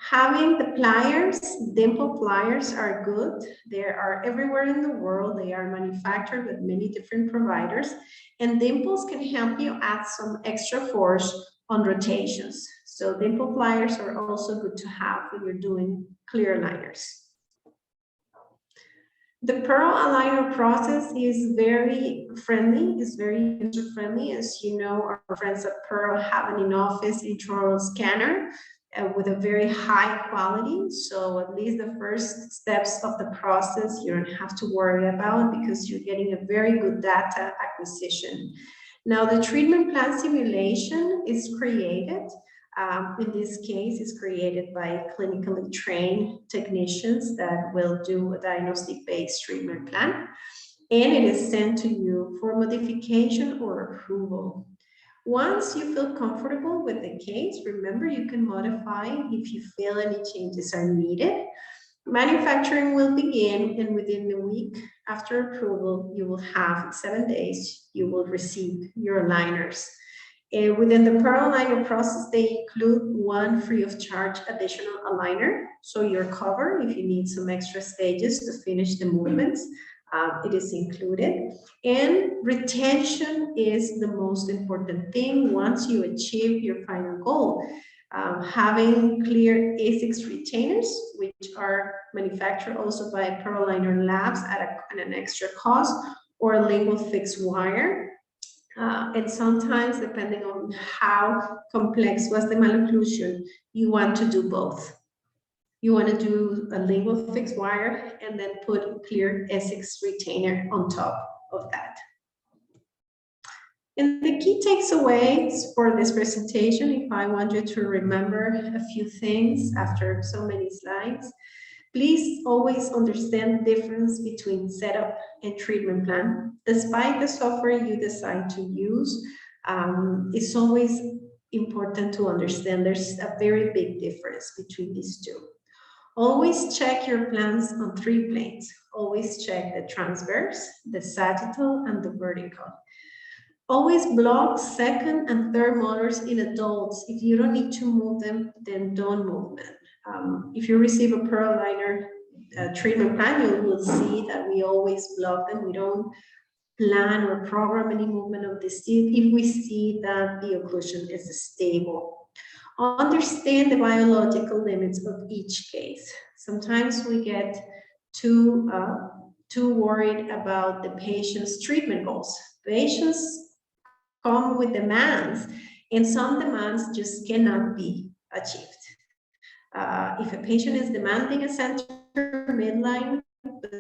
Having the pliers, dimple pliers are good. They are everywhere in the world. They are manufactured with many different providers. And dimples can help you add some extra force on rotations. So dimple pliers are also good to have when you're doing clear aligners. The pearl aligner process is very friendly, is very user-friendly. As you know, our friends at Pearl have an in-office intraoral scanner with a very high quality. So at least the first steps of the process, you don't have to worry about because you're getting a very good data acquisition. Now, the treatment plan simulation is created. In this case, is created by clinically trained technicians that will do a diagnostic-based treatment plan, and it is sent to you for modification or approval. Once you feel comfortable with the case, remember you can modify if you feel any changes are needed. Manufacturing will begin, and within the week after approval, you will have 7 days, you will receive your aligners. Within the pearl aligner process, they include one free of charge additional aligner. So you're covered if you need some extra stages to finish the movements. It is included. And retention is the most important thing once you achieve your final goal. Having clear A6 retainers, which are manufactured also by Pearl Aligner Labs at an extra cost, or a lingual fixed wire. And sometimes, depending on how complex was the malocclusion, you want to do both. You want to do a lingual fixed wire and then put a clear Essex retainer on top of that. And the key takeaways for this presentation, if I want you to remember a few things after so many slides, please always understand the difference between setup and treatment plan. Despite the software you decide to use, it's always important to understand there's a very big difference between these two. Always check your plans on 3 planes. Always check the transverse, the sagittal, and the vertical. Always block second and third motors in adults. If you don't need to move them, then don't move them. If you receive a pearl liner treatment plan, you will see that we always block them. We don't plan or program any movement of the teeth if we see that the occlusion is stable. Understand the biological limits of each case. Sometimes we get too worried about the patient's treatment goals. Patients come with demands, and some demands just cannot be achieved. If a patient is demanding a center midline, but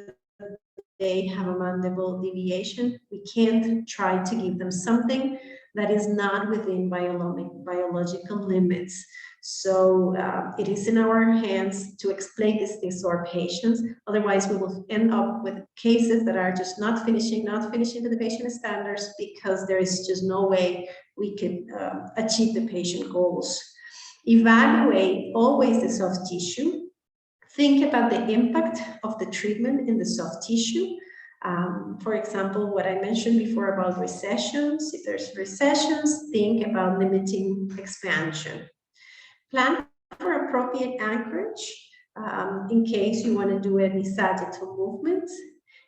they have a mandible deviation, we can't try to give them something that is not within biological limits. So it is in our hands to explain these things to our patients. Otherwise, we will end up with cases that are just not finishing to the patient standards because there is just no way we can achieve the patient goals. Evaluate always the soft tissue. Think about the impact of the treatment in the soft tissue. For example, what I mentioned before about recessions. If there's recessions, think about limiting expansion. Plan for appropriate anchorage in case you want to do any sagittal movements.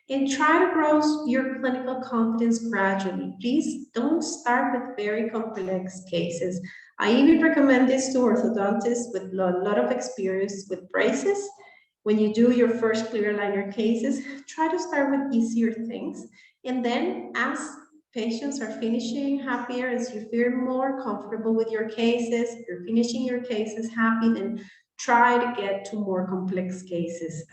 And try to grow your clinical confidence gradually. Please don't start with very complex cases. I even recommend this to orthodontists with a lot of experience with braces. When you do your first clear aligner cases, try to start with easier things. And then as patients are finishing happier, as you feel more comfortable with your cases, you're finishing your cases happy, then try to get to more complex cases.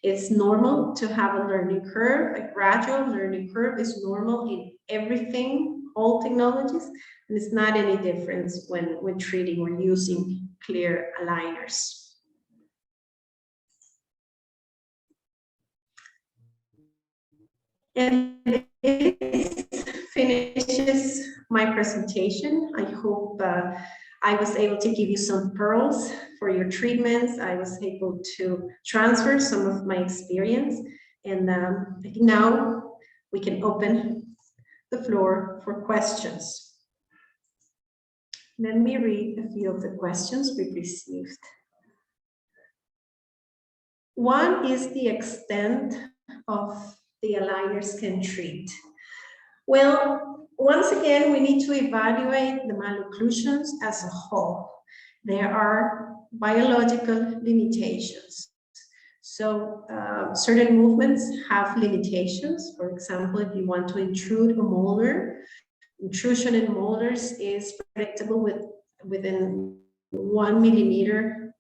It's normal to have a learning curve. A gradual learning curve is normal in everything, all technologies, and it's not any difference when treating or using clear aligners. And this finishes my presentation. I hope I was able to give you some pearls for your treatments. I was able to transfer some of my experience. And I think now we can open the floor for questions. Let me read a few of the questions we've received. One is the extent of the aligners can treat. Well, once again, we need to evaluate the malocclusions as a whole. There are biological limitations. So certain movements have limitations. For example, if you want to intrude a molar, intrusion in molars is predictable within 1 millimeter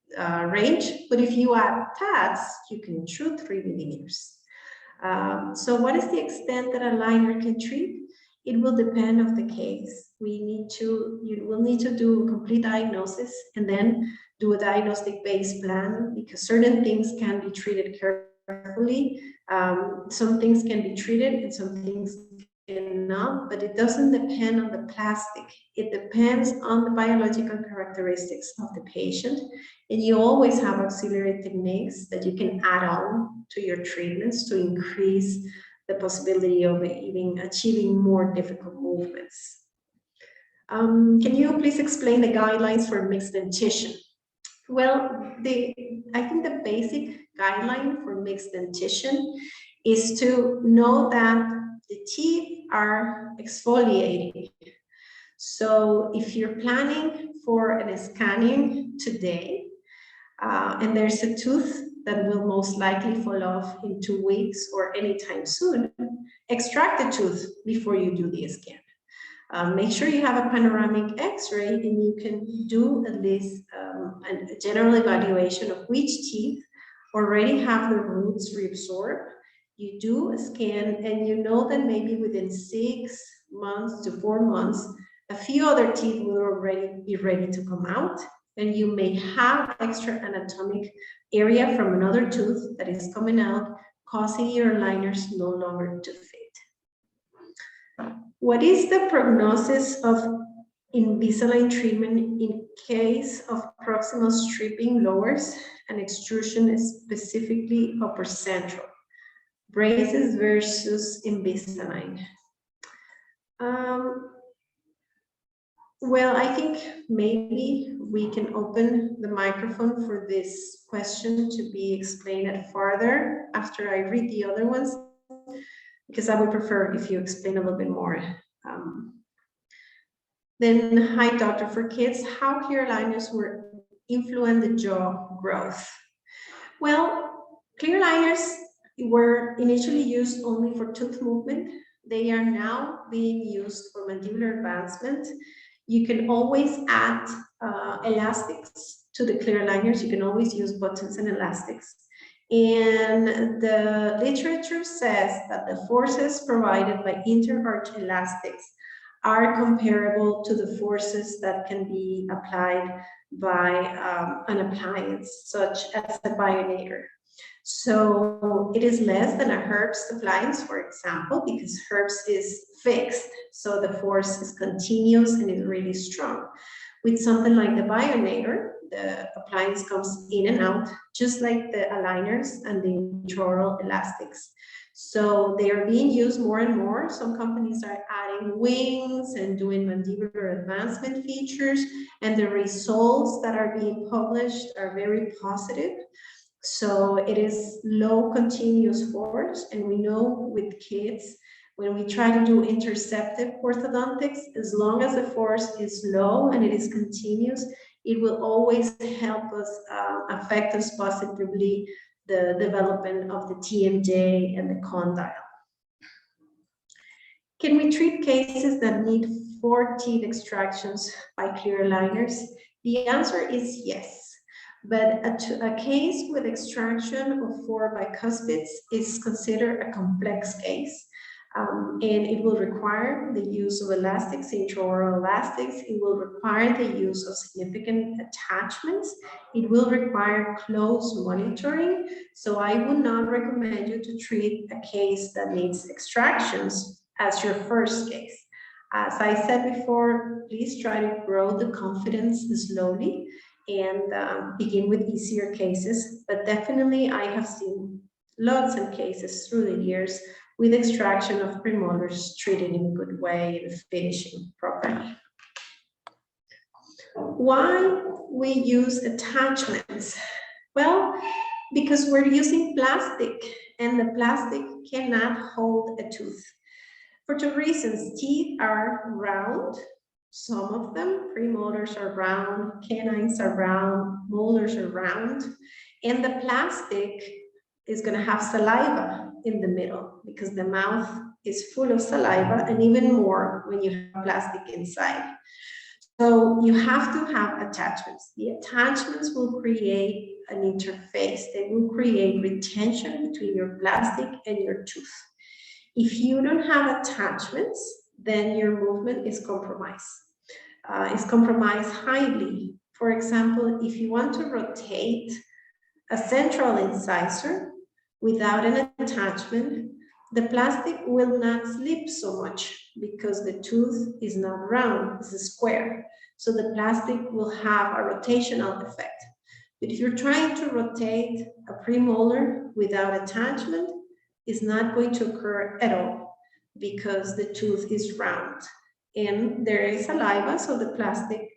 range. But if you add tats, you can intrude 3 millimeters. So what is the extent that a liner can treat? It will depend on the case. You will need to do a complete diagnosis and then do a diagnostic-based plan because certain things can be treated carefully. Some things can be treated and some things cannot, but it doesn't depend on the plastic. It depends on the biological characteristics of the patient. And you always have auxiliary techniques that you can add on to your treatments to increase the possibility of even achieving more difficult movements. Can you please explain the guidelines for mixed dentition? Well, I think the basic guideline for mixed dentition is to know that the teeth are exfoliating. So if you're planning for a scanning today, and there's a tooth that will most likely fall off in 2 weeks or anytime soon, extract the tooth before you do the scan. Make sure you have a panoramic x-ray and you can do at least a general evaluation of which teeth already have the roots reabsorbed. You do a scan and you know that maybe within 6 months to 4 months, a few other teeth will already be ready to come out, and you may have extra anatomic area from another tooth that is coming out, causing your aligners no longer to fit. What is the prognosis of Invisalign treatment in case of proximal stripping lowers and extrusion is specifically upper central? Braces versus Invisalign. Well, I think maybe we can open the microphone for this question to be explained further after I read the other ones, because I would prefer if you explain a little bit more. Then, hi, doctor. For kids, how clear aligners were influence the jaw growth? Well, clear aligners were initially used only for tooth movement. They are now being used for mandibular advancement. You can always add elastics to the clear aligners. You can always use buttons and elastics. And the literature says that the forces provided by interarch elastics are comparable to the forces that can be applied by an appliance, such as a bionator. So it is less than a Herbst appliance, for example, because Herbst is fixed, so the force is continuous and is really strong. With something like the bionator, the appliance comes in and out, just like the aligners and the intraoral elastics. So they are being used more and more. Some companies are adding wings and doing mandibular advancement features, and the results that are being published are very positive. So it is low continuous force, and we know with kids, when we try to do interceptive orthodontics, as long as the force is low and it is continuous, it will always help us, affect us positively the development of the TMJ and the condyle. Can we treat cases that need 4 teeth extractions by clear aligners? The answer is yes. But a case with extraction of 4 bicuspids is considered a complex case. And it will require the use of elastics, intraoral elastics. It will require the use of significant attachments. It will require close monitoring. So I would not recommend you to treat a case that needs extractions as your first case. As I said before, please try to grow the confidence slowly and begin with easier cases. But definitely I have seen lots of cases through the years with extraction of premolars treated in a good way and finishing properly. Why we use attachments? Well, because we're using plastic and the plastic cannot hold a tooth. For 2 reasons. Teeth are round. Some of them, premolars are round, canines are round, molars are round, and the plastic is going to have saliva in the middle because the mouth is full of saliva, and even more when you have plastic inside. So you have to have attachments. The attachments will create an interface. They will create retention between your plastic and your tooth. If you don't have attachments, then your movement is compromised. It's compromised highly. For example, if you want to rotate a central incisor without an attachment, the plastic will not slip so much because the tooth is not round, it's a square. So the plastic will have a rotational effect. But if you're trying to rotate a premolar without attachment, it's not going to occur at all because the tooth is round. And there is saliva, so the plastic,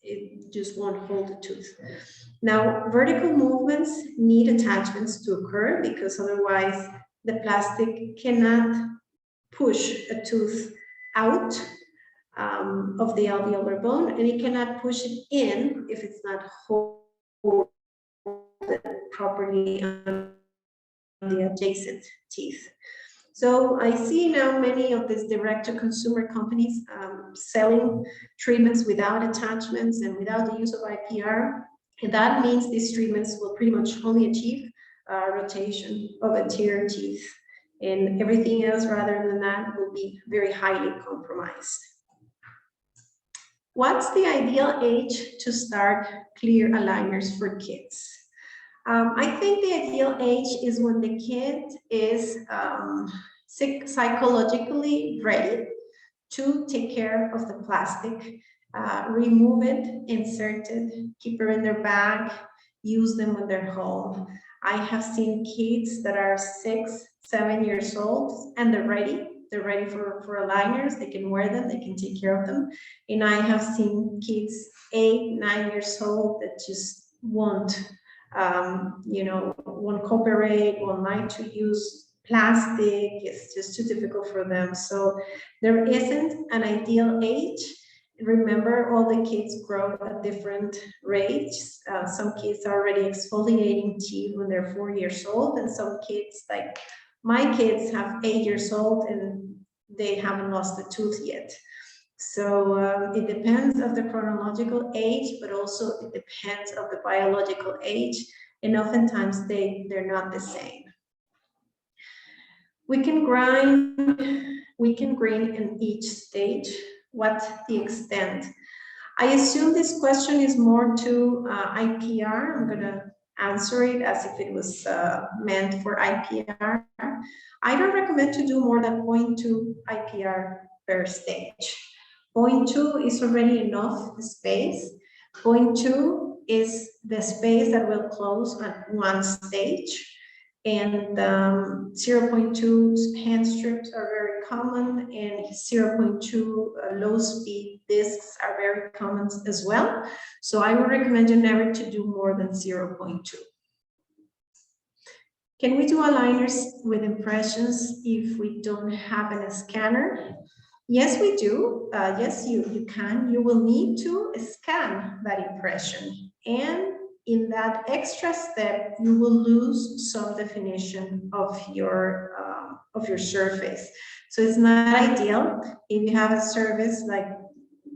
it just won't hold the tooth. Now, vertical movements need attachments to occur because otherwise the plastic cannot push a tooth out of the alveolar bone, and it cannot push it in if it's not holded properly on the adjacent teeth. So I see now many of these direct-to-consumer companies selling treatments without attachments and without the use of IPR. And that means these treatments will pretty much only achieve rotation of anterior teeth and everything else rather than that will be very highly compromised. What's the ideal age to start clear aligners for kids? I think the ideal age is when the kid is psychologically ready to take care of the plastic, remove it, insert it, keep it in their bag, use them when they're home. I have seen kids that are 6, 7 years old and they're ready. They're ready for aligners. They can wear them. They can take care of them. And I have seen kids 8, 9 years old that just won't cooperate, won't like to use plastic. It's just too difficult for them. So there isn't an ideal age. Remember, all the kids grow at different rates. Some kids are already exfoliating teeth when they're 4 years old, and some kids, like my kids, have 8 years old and they haven't lost a tooth yet. So it depends of the chronological age, but also it depends of the biological age, and oftentimes they're not the same. We can grind in each stage. What's the extent? I assume this question is more to IPR. I'm gonna answer it as if it was meant for IPR. I don't recommend to do more than 0.2 IPR per stage. 0.2 is already enough space. 0.2 is the space that will close at one stage. And 0.2 hand strips are very common, and 0.2 low speed discs are very common as well. So I would recommend you never to do more than 0.2. Can we do aligners with impressions if we don't have a scanner? Yes, we do. Yes, you can. You will need to scan that impression. And in that extra step, you will lose some definition of your surface. So it's not ideal if you have a service like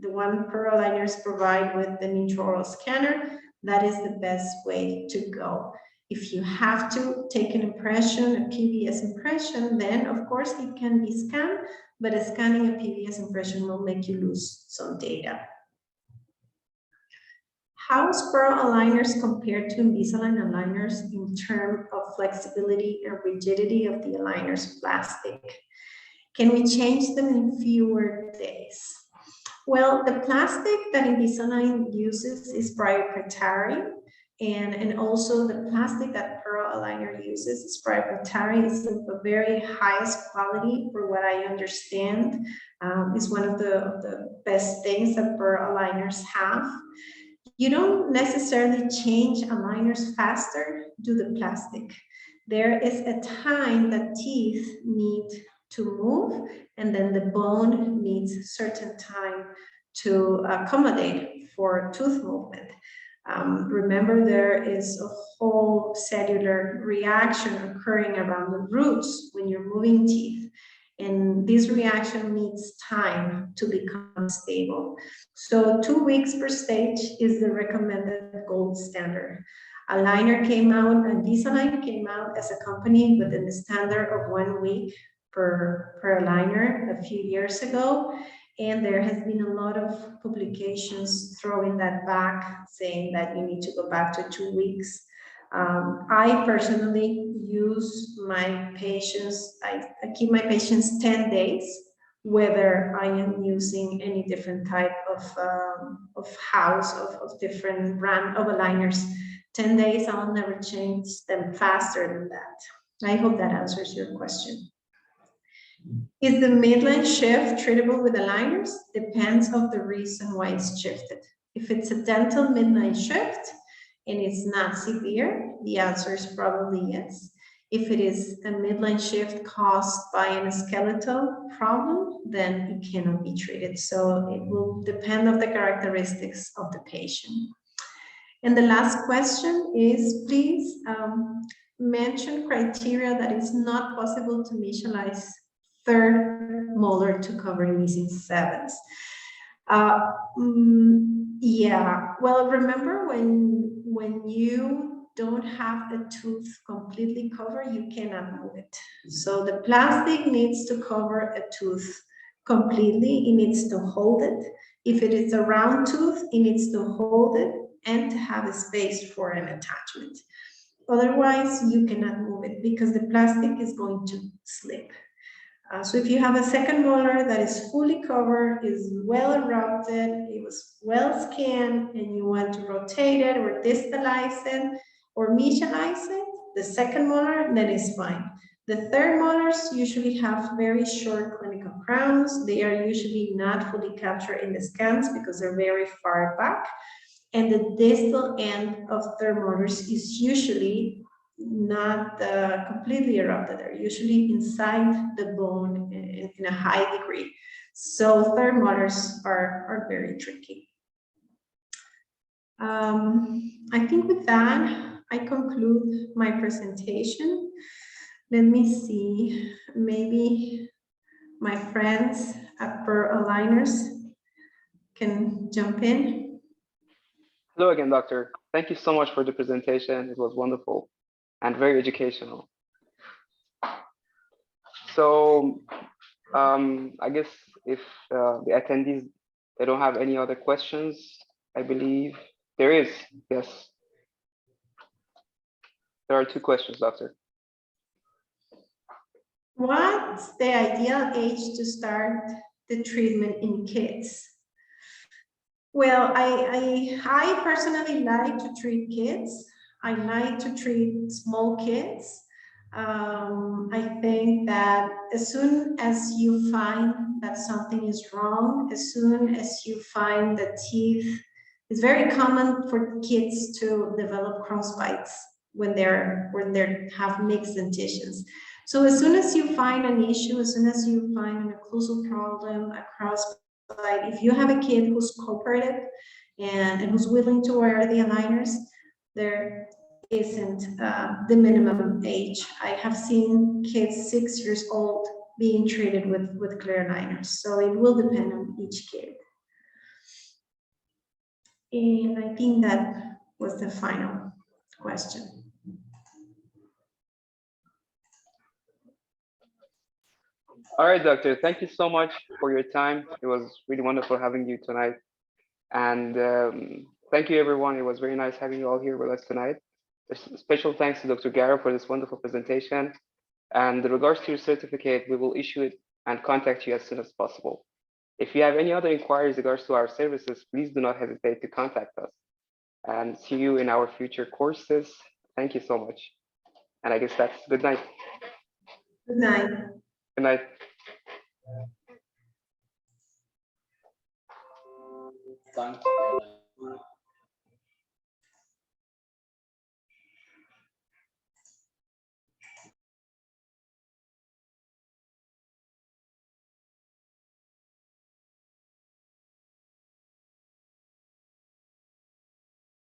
the one Pearl Aligners provide with the intraoral scanner. That is the best way to go. If you have to take an impression, a PVS impression, then of course it can be scanned, but scanning a PVS impression will make you lose some data. How is Pearl aligners compared to Invisalign aligners in terms of flexibility and rigidity of the aligners plastic? Can we change them in fewer days? Well, the plastic that Invisalign uses is proprietary, and also the plastic that Pearl aligner uses is proprietary. It's of the very highest quality, for what I understand. It's one of the best things that Pearl aligners have. You don't necessarily change aligners faster due to the plastic. There is a time that teeth need to move, and then the bone needs certain time to accommodate for tooth movement. Remember, there is a whole cellular reaction occurring around the roots when you're moving teeth. And this reaction needs time to become stable. So 2 weeks per stage is the recommended gold standard. Aligner came out, and Invisalign came out as a company within the standard of 1 week per aligner a few years ago. And there has been a lot of publications throwing that back, saying that you need to go back to 2 weeks. I personally use my patients, I keep my patients 10 days, whether I am using any different type of house, of different brand of aligners. 10 days, I'll never change them faster than that. I hope that answers your question. Is the midline shift treatable with aligners? Depends on the reason why it's shifted. If it's a dental midline shift and it's not severe, the answer is probably yes. If it is a midline shift caused by a skeletal problem, then it cannot be treated. So it will depend on the characteristics of the patient. And the last question is, please mention criteria that it's not possible to initialize third molar to cover missing sevens. Yeah, well, remember when you don't have a tooth completely covered, you cannot move it. So the plastic needs to cover a tooth completely. It needs to hold it. If it is a round tooth, it needs to hold it and to have a space for an attachment. Otherwise, you cannot move it because the plastic is going to slip. So if you have a second molar that is fully covered, is well erupted, it was well scanned, and you want to rotate it or distalize it or mesialize it, the second molar, then is fine. The third molars usually have very short clinical crowns. They are usually not fully captured in the scans because they're very far back. And the distal end of third molars is usually not completely erupted. They're usually inside the bone in a high degree. So third molars are very tricky. I think with that, I conclude my presentation. Let me see, maybe my friends at Per Aligners can jump in. Hello again, Doctor. Thank you so much for the presentation. It was wonderful and very educational. So I guess if the attendees, they don't have any other questions, I believe there is, yes. There are 2 questions, Doctor. What's the ideal age to start the treatment in kids? Well, I personally like to treat kids. I like to treat small kids. I think that as soon as you find that something is wrong, as soon as you find that teeth, it's very common for kids to develop crossbites when they have mixed dentitions. So as soon as you find an issue, as soon as you find an occlusal problem, a crossbite, if you have a kid who's cooperative and who's willing to wear the aligners, there isn't the minimum age. I have seen kids 6 years old being treated with clear aligners, so it will depend on each kid. And I think that was the final question. All right, Doctor, thank you so much for your time. It was really wonderful having you tonight. And thank you, everyone. It was very nice having you all here with us tonight. Special thanks to Dr. Garro for this wonderful presentation. And in regards to your certificate, we will issue it and contact you as soon as possible. If you have any other inquiries in regards to our services, please do not hesitate to contact us. And see you in our future courses. Thank you so much. And I guess that's good night. Good night. Good night. Thanks.